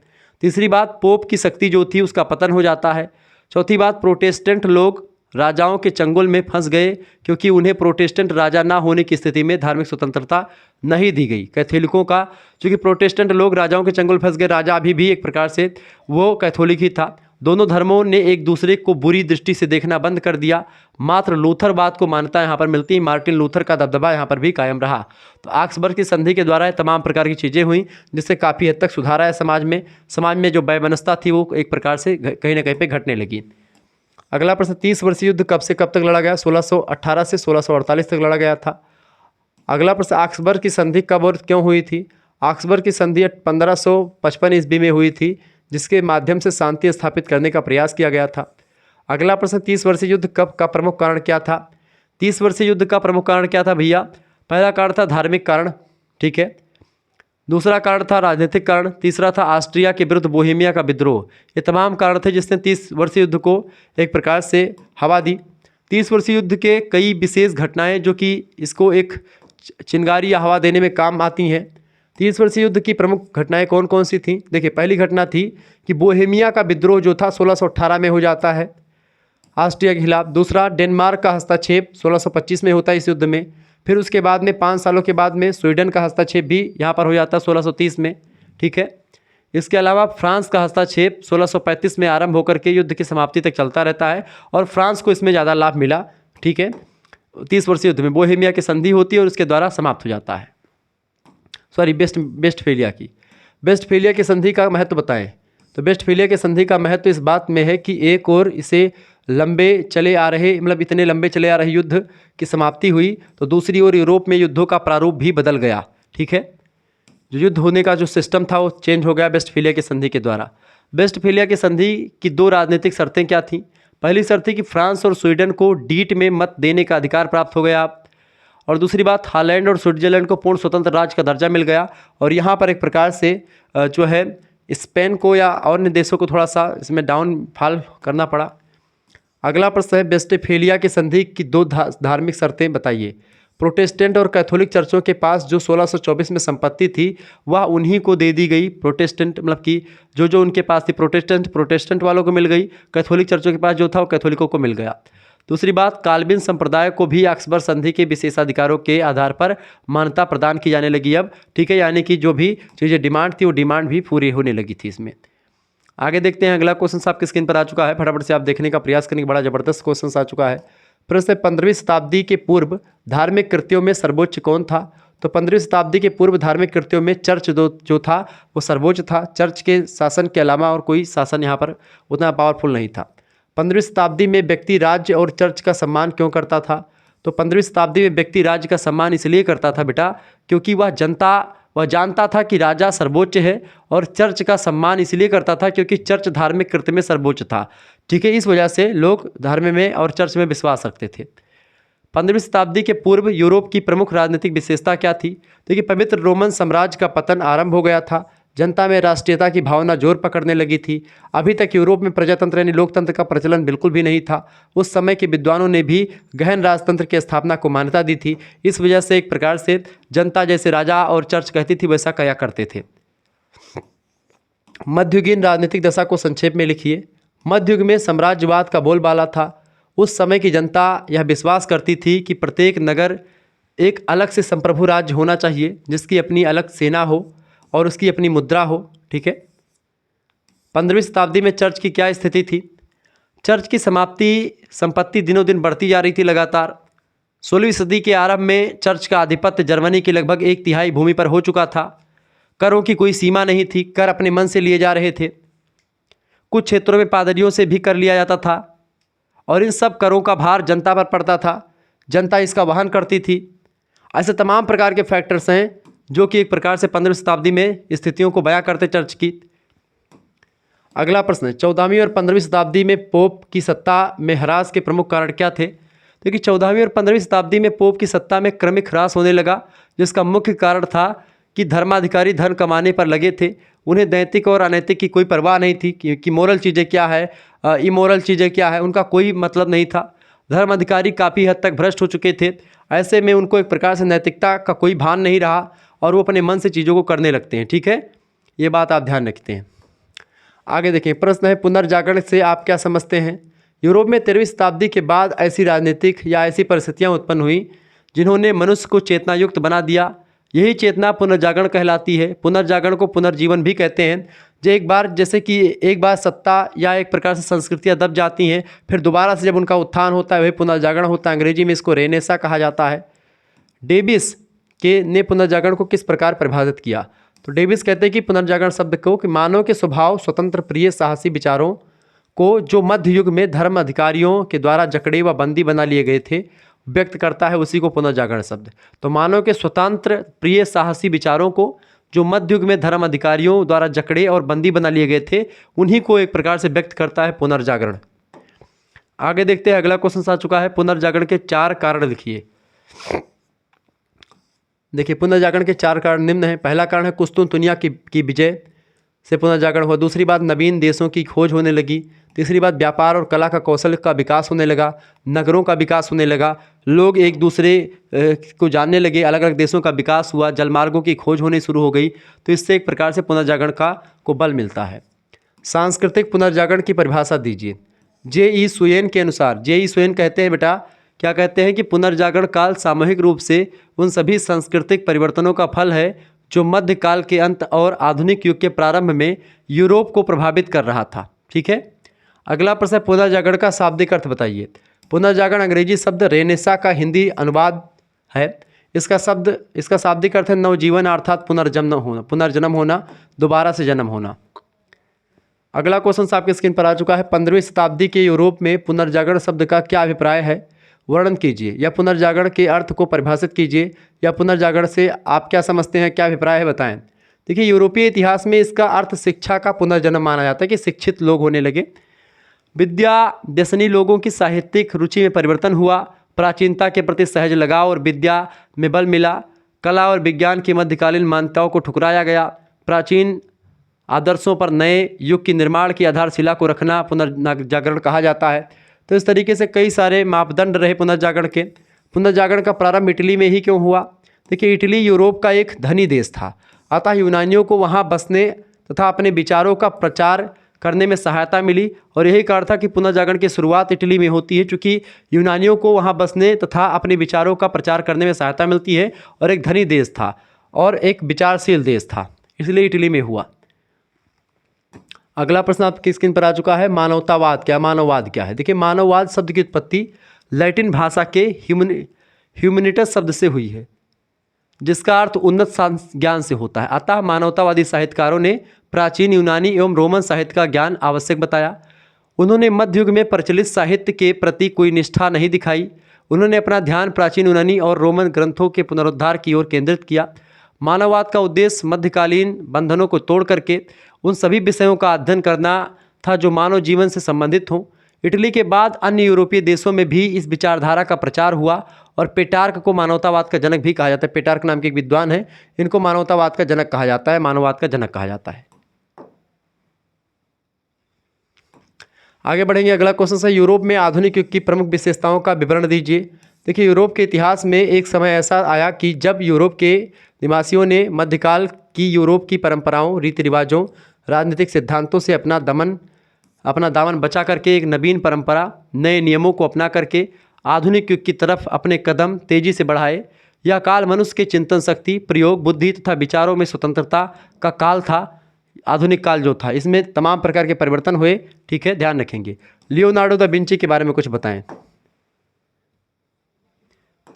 तीसरी बात, पोप की शक्ति जो थी उसका पतन हो जाता है। चौथी बात, प्रोटेस्टेंट लोग राजाओं के चंगुल में फंस गए क्योंकि उन्हें प्रोटेस्टेंट राजा ना होने की स्थिति में धार्मिक स्वतंत्रता नहीं दी गई। कैथोलिकों का, चूँकि प्रोटेस्टेंट लोग राजाओं के चंगुल फंस गए, राजा अभी भी एक प्रकार से वो कैथोलिक ही था। दोनों धर्मों ने एक दूसरे को बुरी दृष्टि से देखना बंद कर दिया। मात्र लूथरवाद को मान्यता यहाँ पर मिलती है। मार्टिन लूथर का दबदबा यहाँ पर भी कायम रहा। तो ऑक्सबर्ग की संधि के द्वारा तमाम प्रकार की चीज़ें हुई जिससे काफ़ी हद तक सुधार आया समाज में। समाज में जो वैमनस्यता थी वो एक प्रकार से कहीं ना कहीं पे घटने लगी। अगला प्रश्न, 30 वर्षीय युद्ध कब से कब तक लड़ा गया? 1618 से 1648 तक लड़ा गया था। अगला प्रश्न, ऑक्सबर्ग की संधि कब और क्यों हुई थी? ऑक्सबर्ग की संधि 1555 ईस्वी में हुई थी, जिसके माध्यम से शांति स्थापित करने का प्रयास किया गया था। अगला प्रश्न, 30 वर्षीय युद्ध कब का प्रमुख कारण क्या था? 30 वर्षीय युद्ध का प्रमुख कारण क्या था भैया? पहला कारण था धार्मिक कारण, ठीक है। दूसरा कारण था राजनीतिक कारण। तीसरा था ऑस्ट्रिया के विरुद्ध बोहेमिया का विद्रोह। ये तमाम कारण थे जिसने 30 वर्षीय युद्ध को एक प्रकार से हवा दी। 30 वर्षीय युद्ध के कई विशेष घटनाएं जो कि इसको एक चिंगारी या हवा देने में काम आती हैं। 30 वर्षीय युद्ध की प्रमुख घटनाएं कौन कौन सी थीं? देखिए, पहली घटना थी कि बोहेमिया का विद्रोह जो था 1618 में हो जाता है ऑस्ट्रिया के खिलाफ। दूसरा, डेनमार्क का हस्तक्षेप 1625 में होता है इस युद्ध में। फिर उसके बाद में 5 सालों के बाद में स्वीडन का हस्तक्षेप भी यहाँ पर हो जाता है 1630 में, ठीक है। इसके अलावा फ्रांस का हस्तक्षेप 1635 में आरंभ होकर के युद्ध की समाप्ति तक चलता रहता है और फ्रांस को इसमें ज़्यादा लाभ मिला, ठीक है। 30 वर्षीय युद्ध में बोहेमिया की संधि होती है और उसके द्वारा समाप्त हो जाता है। सॉरी, वेस्टफेलिया की संधि का महत्व बताएं। तो वेस्टफेलिया की संधि का महत्व इस बात में है कि एक और इसे लंबे चले आ रहे इतने लंबे चले आ रहे युद्ध की समाप्ति हुई, तो दूसरी ओर यूरोप में युद्धों का प्रारूप भी बदल गया, ठीक है। जो युद्ध होने का जो सिस्टम था वो चेंज हो गया वेस्टफेलिया की संधि के द्वारा। वेस्टफेलिया की संधि की 2 राजनीतिक शर्तें क्या थीं? पहली शर्त थी कि फ्रांस और स्वीडन को डीट में मत देने का अधिकार प्राप्त हो गया, और दूसरी बात, हॉलैंड और स्विट्जरलैंड को पूर्ण स्वतंत्र राज्य का दर्जा मिल गया। और यहाँ पर एक प्रकार से जो है स्पेन को या अन्य देशों को थोड़ा सा इसमें डाउनफॉल करना पड़ा। अगला प्रश्न है, वेस्टफेलिया की संधि की 2 धार्मिक शर्तें बताइए। प्रोटेस्टेंट और कैथोलिक चर्चों के पास जो 1624 में संपत्ति थी वह उन्हीं को दे दी गई। प्रोटेस्टेंट कि जो उनके पास थी प्रोटेस्टेंट वालों को मिल गई, कैथोलिक चर्चों के पास जो था वो कैथोलिकों को मिल गया। दूसरी बात, काल्विन संप्रदाय को भी ऑक्सबर्ग संधि के विशेषाधिकारों के आधार पर मान्यता प्रदान की जाने लगी अब, ठीक है। यानी कि जो भी चीज़ें डिमांड थी वो डिमांड भी पूरी होने लगी थी इसमें। आगे देखते हैं, अगला क्वेश्चन आपकी स्क्रीन पर आ चुका है, फटाफट से आप देखने का प्रयास करेंगे। बड़ा ज़बरदस्त क्वेश्चन आ चुका है। प्रश्न, 15वीं शताब्दी के पूर्व धार्मिक कृत्यों में सर्वोच्च कौन था? तो 15वीं शताब्दी के पूर्व धार्मिक कृत्यों में चर्च जो था वो सर्वोच्च था। चर्च के शासन के अलावा और कोई शासन यहाँ पर उतना पावरफुल नहीं था। 15वीं शताब्दी में व्यक्ति राज्य और चर्च का सम्मान क्यों करता था? तो 15वीं शताब्दी में व्यक्ति राज्य का सम्मान इसलिए करता था बेटा क्योंकि वह जानता था कि राजा सर्वोच्च है, और चर्च का सम्मान इसलिए करता था क्योंकि चर्च धार्मिक कृत्य में सर्वोच्च था। ठीक है, इस वजह से लोग धर्म में और चर्च में विश्वास रखते थे। 15वीं शताब्दी के पूर्व यूरोप की प्रमुख राजनीतिक विशेषता क्या थी? देखिए, पवित्र रोमन साम्राज्य का पतन आरंभ हो गया था। जनता में राष्ट्रीयता की भावना जोर पकड़ने लगी थी। अभी तक यूरोप में प्रजातंत्र यानी लोकतंत्र का प्रचलन बिल्कुल भी नहीं था। उस समय के विद्वानों ने भी गहन राजतंत्र की स्थापना को मान्यता दी थी। इस वजह से एक प्रकार से जनता जैसे राजा और चर्च कहती थी वैसा कया करते थे। मध्ययुगीन राजनीतिक दशा को संक्षेप में लिखिए। मध्ययुग में साम्राज्यवाद का बोलबाला था। उस समय की जनता यह विश्वास करती थी कि प्रत्येक नगर एक अलग से संप्रभु राज्य होना चाहिए, जिसकी अपनी अलग सेना हो और उसकी अपनी मुद्रा हो। ठीक है। 15वीं शताब्दी में चर्च की क्या स्थिति थी? चर्च की संपत्ति दिनों दिन बढ़ती जा रही थी लगातार। 16वीं सदी के आरंभ में चर्च का आधिपत्य जर्मनी की लगभग 1/3 भूमि पर हो चुका था। करों की कोई सीमा नहीं थी, कर अपने मन से लिए जा रहे थे। कुछ क्षेत्रों में पादरियों से भी कर लिया जाता था और इन सब करों का भार जनता पर पड़ता था। जनता इसका वहन करती थी। ऐसे तमाम प्रकार के फैक्टर्स हैं जो कि एक प्रकार से 15वीं शताब्दी में स्थितियों को बयां करते चर्च की। अगला प्रश्न, 14वीं और 15वीं शताब्दी में पोप की सत्ता में ह्रास के प्रमुख कारण क्या थे? देखिए, 14वीं और 15वीं शताब्दी में पोप की सत्ता में क्रमिक ह्रास होने लगा, जिसका मुख्य कारण था कि धर्माधिकारी धन कमाने पर लगे थे। उन्हें नैतिक और अनैतिक की कोई परवाह नहीं थी कि मोरल चीज़ें क्या है, इमोरल चीज़ें क्या है, उनका कोई मतलब नहीं था। धर्म अधिकारी काफ़ी हद तक भ्रष्ट हो चुके थे। ऐसे में उनको एक प्रकार से नैतिकता का कोई भान नहीं रहा और वो अपने मन से चीज़ों को करने लगते हैं। ठीक है, ये बात आप ध्यान रखते हैं। आगे देखें, प्रश्न है पुनर्जागरण से आप क्या समझते हैं? यूरोप में 13वीं शताब्दी के बाद ऐसी राजनीतिक या ऐसी परिस्थितियाँ उत्पन्न हुई जिन्होंने मनुष्य को चेतनायुक्त बना दिया। यही चेतना पुनर्जागरण कहलाती है। पुनर्जागरण को पुनर्जीवन भी कहते हैं। जैसे कि एक बार सत्ता या एक प्रकार से संस्कृतियाँ दब जाती हैं, फिर दोबारा से जब उनका उत्थान होता है वही पुनर्जागरण होता है। अंग्रेजी में इसको रेनेसा कहा जाता है। डेविस ने पुनर्जागरण को किस प्रकार परिभाषित किया? तो डेविस कहते हैं कि पुनर्जागरण शब्द को कि मानव के स्वभाव, स्वतंत्र, प्रिय, साहसी विचारों को जो मध्य युग में धर्म अधिकारियों के द्वारा जकड़े व बंदी बना लिए गए थे व्यक्त करता है, उसी को पुनर्जागरण शब्द। तो मानव के स्वतंत्र, प्रिय, साहसी विचारों को जो मध्य युग में धर्म अधिकारियों द्वारा जकड़े और बंदी बना लिए गए थे, उन्हीं को एक प्रकार से व्यक्त करता है पुनर्जागरण। आगे देखते हैं, अगला क्वेश्चन आ चुका है, पुनर्जागरण के 4 कारण लिखिए। देखिए, पुनर्जागरण के 4 कारण निम्न हैं। पहला कारण है कुस्तुनतुनिया की विजय से पुनर्जागरण हुआ। दूसरी बात, नवीन देशों की खोज होने लगी। तीसरी बात, व्यापार और कला का कौशल का विकास होने लगा। नगरों का विकास होने लगा। लोग एक दूसरे को जानने लगे। अलग अलग देशों का विकास हुआ। जलमार्गों की खोज होनी शुरू हो गई। तो इससे एक प्रकार से पुनर्जागरण को बल मिलता है। सांस्कृतिक पुनर्जागरण की परिभाषा दीजिए। जे.ई. सुयेन के अनुसार, जे.ई. सुयेन कहते हैं बेटा, क्या कहते हैं कि पुनर्जागरण काल सामूहिक रूप से उन सभी सांस्कृतिक परिवर्तनों का फल है जो मध्यकाल के अंत और आधुनिक युग के प्रारंभ में यूरोप को प्रभावित कर रहा था। ठीक है। अगला प्रश्न है, पुनर्जागरण का शाब्दिक अर्थ बताइए। पुनर्जागरण अंग्रेजी शब्द रेनेसा का हिंदी अनुवाद है। इसका शाब्दिक अर्थ है नवजीवन, अर्थात पुनर्जन्म होना, दोबारा से जन्म होना। अगला क्वेश्चन आपके स्क्रीन पर आ चुका है। 15वीं शताब्दी के यूरोप में पुनर्जागरण शब्द का क्या अभिप्राय है, वर्णन कीजिए, या पुनर्जागरण के अर्थ को परिभाषित कीजिए, या पुनर्जागरण से आप क्या समझते हैं, क्या अभिप्राय है, बताएं। देखिए, यूरोपीय इतिहास में इसका अर्थ शिक्षा का पुनर्जन्म माना जाता है कि शिक्षित लोग होने लगे। विद्या व्यसनी लोगों की साहित्यिक रुचि में परिवर्तन हुआ। प्राचीनता के प्रति सहज लगाव और विद्या में बल मिला। कला और विज्ञान की मध्यकालीन मान्यताओं को ठुकराया गया। प्राचीन आदर्शों पर नए युग की निर्माण की आधारशिला को रखना पुनर्जागरण कहा जाता है। तो इस तरीके से कई सारे मापदंड रहे पुनर्जागरण के। पुनर्जागरण का प्रारंभ इटली में ही क्यों हुआ? देखिए, इटली यूरोप का एक धनी देश था, अतः यूनानियों को वहाँ बसने तथा अपने विचारों का प्रचार करने में सहायता मिली, और यही कारण था कि पुनर्जागरण की शुरुआत इटली में होती है, क्योंकि यूनानियों को वहाँ बसने तथा अपने विचारों का प्रचार करने में सहायता मिलती है, और एक धनी देश था और एक विचारशील देश था, इसलिए इटली में हुआ। अगला प्रश्न आपकी स्क्रीन पर आ चुका है, मानवतावाद क्या है। देखिए, मानववाद शब्द की उत्पत्ति लैटिन भाषा के ह्यूमनिटस शब्द से हुई है, जिसका अर्थ उन्नत ज्ञान से होता है। अतः मानवतावादी साहित्यकारों ने प्राचीन यूनानी एवं रोमन साहित्य का ज्ञान आवश्यक बताया। उन्होंने मध्य युग में प्रचलित साहित्य के प्रति कोई निष्ठा नहीं दिखाई। उन्होंने अपना ध्यान प्राचीन यूनानी और रोमन ग्रंथों के पुनरुद्धार की ओर केंद्रित किया। मानववाद का उद्देश्य मध्यकालीन बंधनों को तोड़ करके उन सभी विषयों का अध्ययन करना था जो मानव जीवन से संबंधित हों। इटली के बाद अन्य यूरोपीय देशों में भी इस विचारधारा का प्रचार हुआ और पेटार्क को मानवतावाद का जनक भी कहा जाता है। पेटार्क नाम के एक विद्वान है, इनको मानवतावाद का जनक कहा जाता है, मानववाद का जनक कहा जाता है। आगे बढ़ेंगे। अगला क्वेश्चन है, यूरोप में आधुनिक युग की प्रमुख विशेषताओं का विवरण दीजिए। देखिए, यूरोप के इतिहास में एक समय ऐसा आया कि जब यूरोप के निवासियों ने मध्यकाल की यूरोप की परंपराओं, रीति रिवाजों, राजनीतिक सिद्धांतों से अपना दामन बचा करके एक नवीन परंपरा, नए नियमों को अपना करके आधुनिक युग की तरफ अपने कदम तेजी से बढ़ाए। यह काल मनुष्य के चिंतन शक्ति, प्रयोग, बुद्धि तथा विचारों में स्वतंत्रता का काल था। आधुनिक काल जो था, इसमें तमाम प्रकार के परिवर्तन हुए। ठीक है, ध्यान रखेंगे। लियोनार्डो दा विंची के बारे में कुछ बताएं।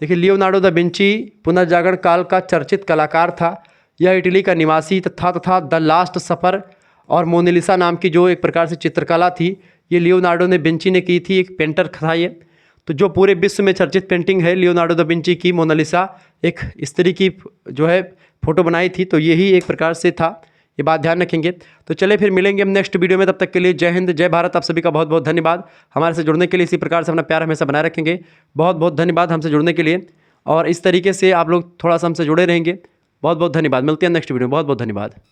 देखिए, लियोनार्डो दा विंची पुनर्जागरण काल का चर्चित कलाकार था। यह इटली का निवासी तथा द लास्ट सफर और मोनालिसा नाम की जो एक प्रकार से चित्रकला थी, ये लियोनार्डो ने विंची ने की थी। एक पेंटर था ये। तो जो पूरे विश्व में चर्चित पेंटिंग है लियोनार्डो दा विंची की, मोनालिसा, एक स्त्री की जो है फोटो बनाई थी, तो यही एक प्रकार से था। ये बात ध्यान रखेंगे। तो चले फिर मिलेंगे हम नेक्स्ट वीडियो में। तब तक के लिए जय हिंद, जय भारत। आप सभी का बहुत बहुत धन्यवाद। हमारे से जुड़ने के लिए इसी प्रकार से अपना प्यार हमेशा बनाए रखेंगे। बहुत बहुत धन्यवाद हमसे जुड़ने के लिए, और इस तरीके से आप लोग थोड़ा सा हमसे जुड़े रहेंगे। बहुत बहुत धन्यवाद। मिलते हैं नेक्स्ट वीडियो में। बहुत बहुत धन्यवाद।